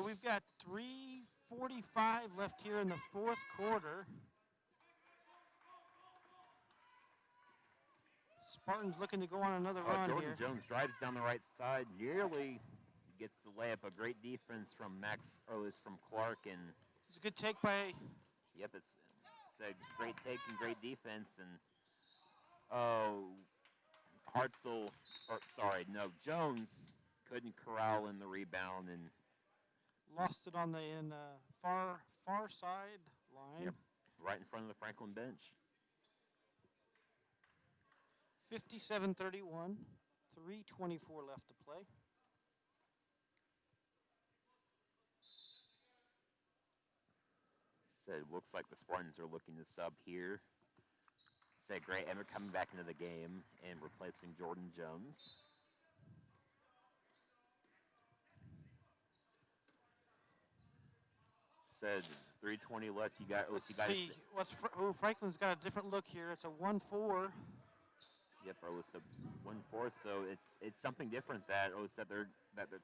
we've got 3:45 left here in the fourth quarter. Spartans looking to go on another run Jordan here. Jones drives down the right side, nearly gets the layup. A great defense from from Clark, and It's a good take by. yep, it's a great take and great defense. And Jones couldn't corral in the rebound and Lost it on the far side line. Yep. Right in front of the Franklin bench. 57-31. 3:24 left to play. So it looks like the Spartans are looking to sub here. Said Gray Emmett coming back into the game and replacing Jordan Jones. Said 3:20 left. You got. Let's you guys. see. Franklin's got a different look here. It's a 1-4. Yep, a 1-4. So it's something different that they're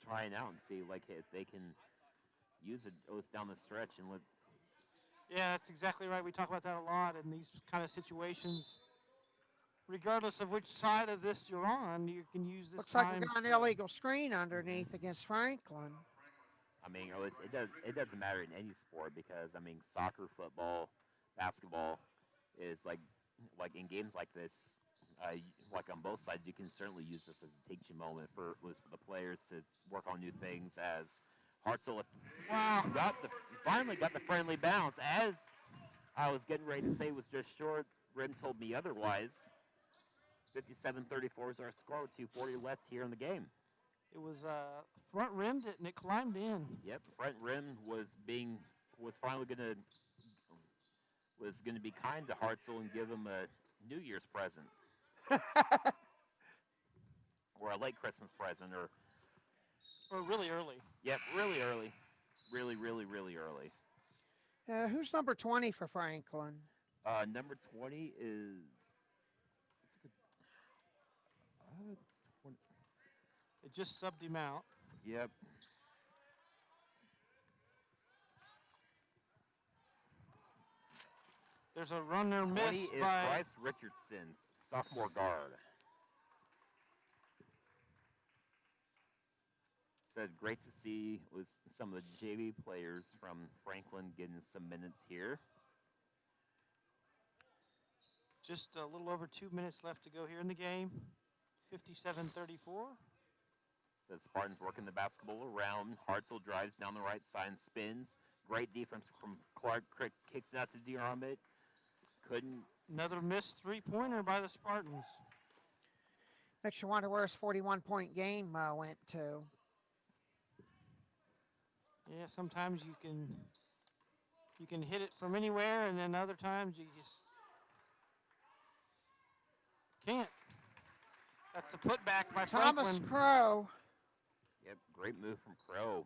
trying out and see like if they can use it down the stretch and let. Yeah, that's exactly right. We talk about that a lot in these kind of situations. Regardless of which side of this you're on, you can use this Looks time. like we got an illegal screen underneath against Franklin. I mean, it doesn't matter in any sport because I mean, soccer, football, basketball is like in games like this, like on both sides, you can certainly use this as a teaching moment for the players to work on new things. As Hartzell finally got the friendly bounce. As I was getting ready to say, it was just short. Rim told me otherwise. 57-34 is our score. 2:40 left here in the game. It was front rimmed it and it climbed in. Yep, front rim was finally gonna be kind to Hartzell and give him a New Year's present, or a late Christmas present, or really early. Yep, really early, really early. Who's number 20 for Franklin? Number 20 is. 20. It just subbed him out. Yep. There's a runner 20 miss is by Bryce Richardson, sophomore guard. Said great to see was some of the JV players from Franklin getting some minutes here. just a little over 2 minutes left to go here in the game. 57-34. Says Spartans working the basketball around. Hartzell drives down the right side and spins. Great defense from Clark. Crick kicks it out to Diarmid. Couldn't. Another missed three-pointer by the Spartans. Makes you wonder where his 41-point game went to. Yeah, sometimes you can hit it from anywhere, and then other times you just can't. That's the putback by Thomas Franklin. Crow. Yep, great move from Crow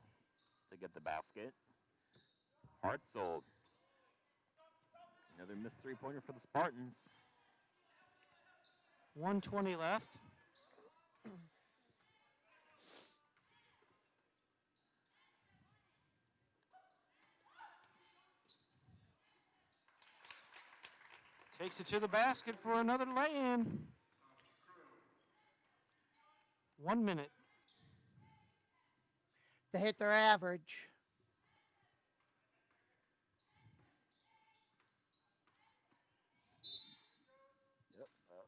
to get the basket. Hartzell. Another missed three-pointer for the Spartans. 1:20 left. Takes it to the basket for another lay-in. 1 minute. They hit their average.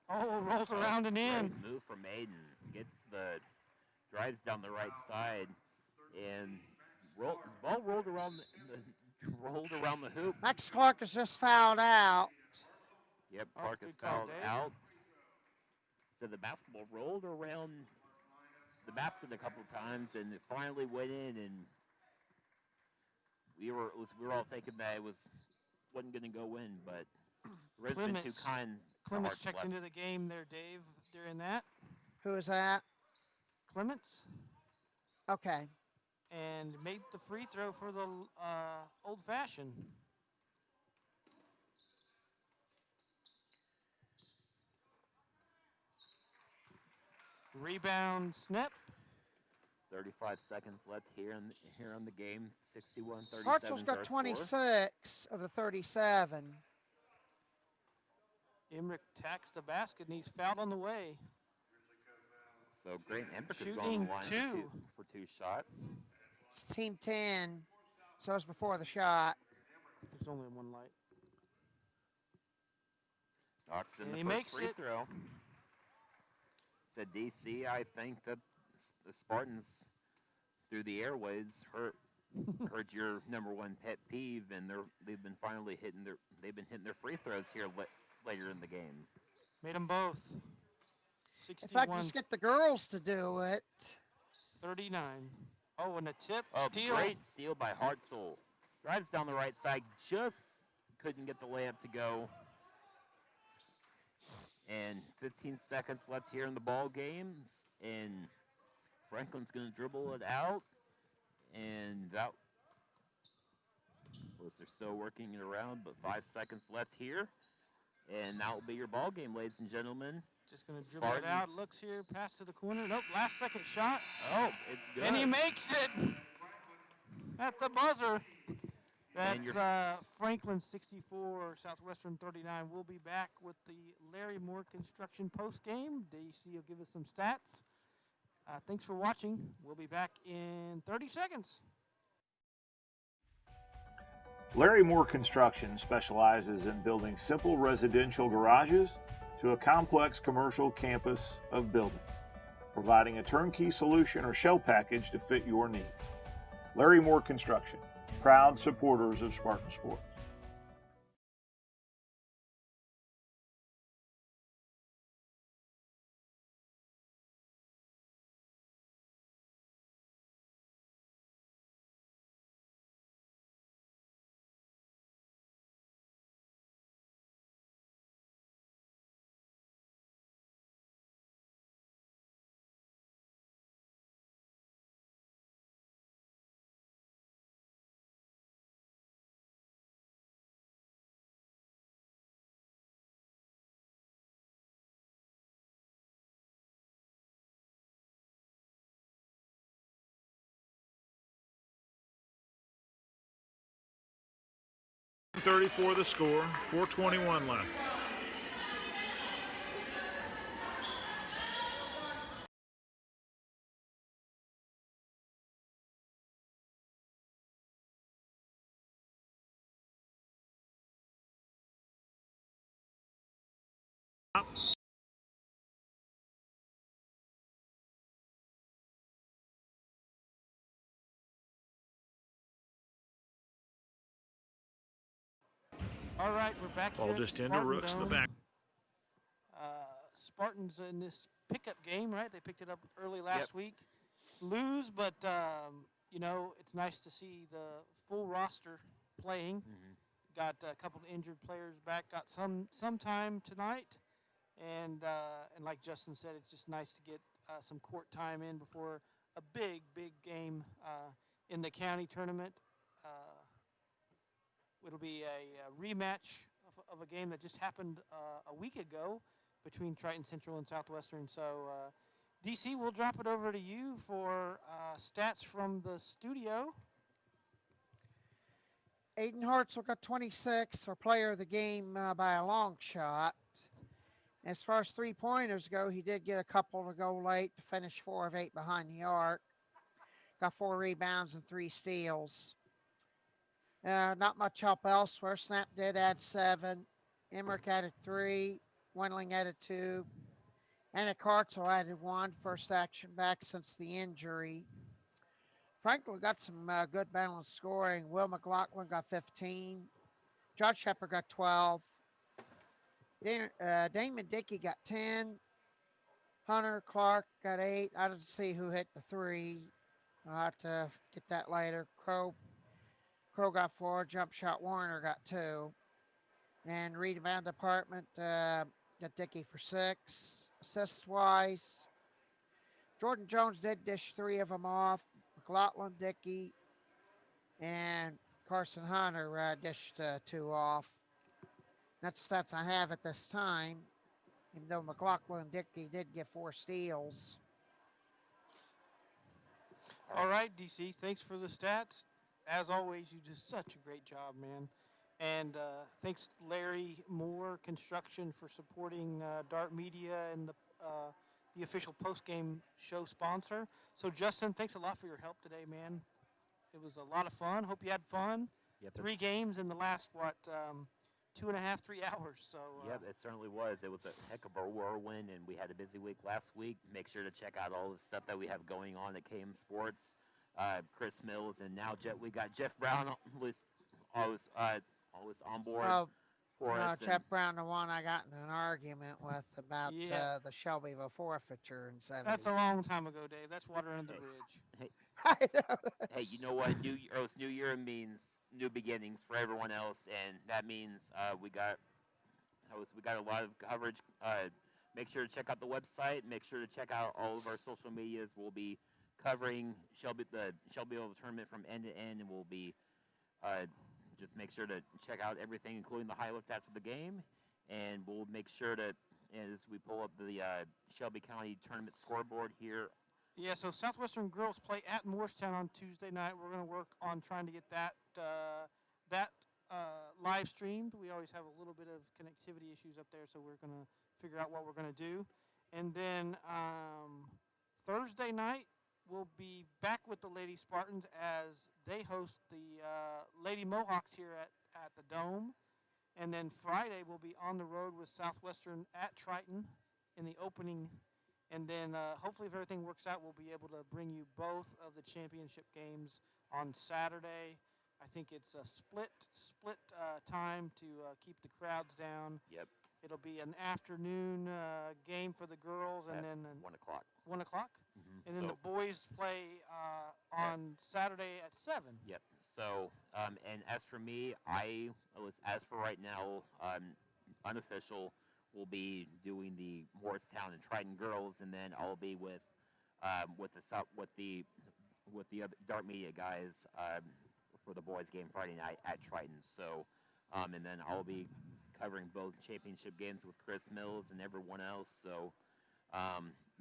Oh, rolls around and in. Great move from Aiden. Drives down the right side and ball rolled around the hoop. Max Clark is just fouled out. Yep, Clark is good call, fouled Dave. out. So the basketball rolled around the basket a couple times, and it finally went in. And we were all thinking that it wasn't going to go in, but the Reds been too kind. Clements checked into the game there, Dave, during that. Who is that? Clements. Okay. And made the free throw for the old-fashioned. Rebound, Snip. 35 seconds left here on the game. 61-37. Hartzell's got 26 of the 37. Emmerich tacks the basket, and he's fouled on the way. So Great Emmerich is going Shooting to the line two. for two shots. It's team 10, so it's before the shot. There's only one light. Knocks in And the he first makes free it. throw. Said DC, I think that the Spartans through the airwaves heard your number one pet peeve, and they've been hitting their free throws here later in the game. Made them both. In fact, just get the girls to do it. 39. Oh, and a tip. Oh, Steal. great steal by Hartzell. Drives down the right side, just couldn't get the layup to go. And 15 seconds left here in the ball game. And Franklin's going to dribble it out. And that was they're still working it around, but 5 seconds left here. And that will be your ball game, ladies and gentlemen. Just going to dribble it out. Spartans. Looks here. Pass to the corner. Nope. Last second shot. Oh, it's good. And he makes it at the buzzer. That's Franklin 64, Southwestern 39. We'll be back with the Larry Moore Construction post game. DC will give us some stats. Thanks for watching. We'll be back in 30 seconds. Larry Moore Construction specializes in building simple residential garages to a complex commercial campus of buildings, providing a turnkey solution or shell package to fit your needs. Larry Moore Construction, proud supporters of Spartan Sports. .34 the score, 4:21 left. All right, we're back Ball here. just into Rooks in the back. Spartans in this pickup game, right? They picked it up early last week. Lose, but, you know, it's nice to see the full roster playing. Got a couple of injured players back. Got some time tonight. And like Justin said, it's just nice to get some court time in before a big game in the county tournament. It'll be a rematch of a game that just happened a week ago between Triton Central and Southwestern. So, DC, we'll drop it over to you for stats from the studio. Aiden Hartzell got 26, our player of the game by a long shot. As far as three-pointers go, he did get a couple to go late to finish 4 of 8 behind the arc. Got 4 rebounds and 3 steals. Not much help elsewhere. Snap did add 7. Emmerich added 3. Wendling added 2. And Hartzell added 1. First action back since the injury. Franklin got some good balanced scoring. Will McLaughlin got 15. Josh Shepard got 12. Damon Dickey got 10. Hunter Clark got 8. I didn't see who hit the 3. I'll have to get that later. Crow got 4. Jump shot Warner got 2. And rebound department got Dickey for 6. Assists wise, Jordan Jones did dish 3 of them off. McLaughlin, Dickey, and Carson Hunter dished 2 off. That's stats I have at this time, even though McLaughlin and Dickey did get 4 steals. All right, DC, thanks for the stats. As always, you did such a great job, man. And thanks, Larry Moore Construction, for supporting Dart Media and the official post-game show sponsor. So, Justin, thanks a lot for your help today, man. It was a lot of fun. Hope you had fun. Yep, 3 games in the last, 2.5, 3 hours. So. Yep, it certainly was. It was a heck of a whirlwind, and we had a busy week last week. Make sure to check out all the stuff that we have going on at KM Sports. Chris Mills, and now we got Jeff Brown always on board for No, us. Jeff Brown, the one I got in an argument with about Yeah. the Shelbyville forfeiture in 70. That's a long time ago, Dave. That's water under the bridge. I know. Hey, you know what? New year means new beginnings for everyone else, and that means we got a lot of coverage. Make sure to check out the website. Make sure to check out all of our social medias. We'll be covering the Shelbyville tournament from end to end, and we'll be just make sure to check out everything, including the highlights after the game, and we'll make sure to, as we pull up the Shelby County tournament scoreboard here. Yeah, so Southwestern girls play at Morristown on Tuesday night. We're going to work on trying to get that live streamed. We always have a little bit of connectivity issues up there, so we're going to figure out what we're going to do. And then Thursday night, we'll be back with the Lady Spartans as they host the Lady Mohawks here at the Dome. And then Friday, we'll be on the road with Southwestern at Triton in the opening. And then hopefully if everything works out, we'll be able to bring you both of the championship games on Saturday. I think it's a split time to keep the crowds down. Yep. It'll be an afternoon game for the girls, and then 1 o'clock. 1 o'clock, and then So- the boys play on Saturday at 7. Yep. So, and as for me, as for right now, unofficial, we'll be doing the Morristown and Triton girls, and then I'll be with the other Dart Media guys for the boys game Friday night at Triton. So, and then I'll be covering both championship games with Chris Mills and everyone else. So,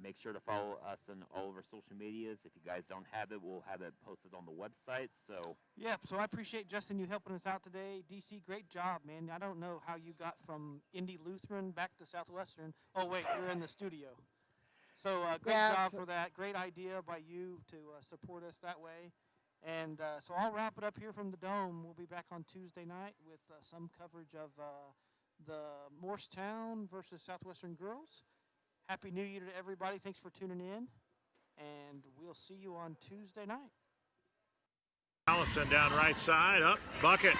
make sure to follow us on all of our social medias. If you guys don't have it, we'll have it posted on the website. So, Yeah, so I appreciate, Justin, you helping us out today. DC, great job, man. I don't know how you got from Indy Lutheran back to Southwestern. Oh, wait, you're in the studio. So great job for that. Great idea by you to support us that way. And so I'll wrap it up here from the Dome. We'll be back on Tuesday night with some coverage of the Morristown versus Southwestern girls. Happy New Year to everybody. Thanks for tuning in. And we'll see you on Tuesday night. Allison down right side, up, bucket.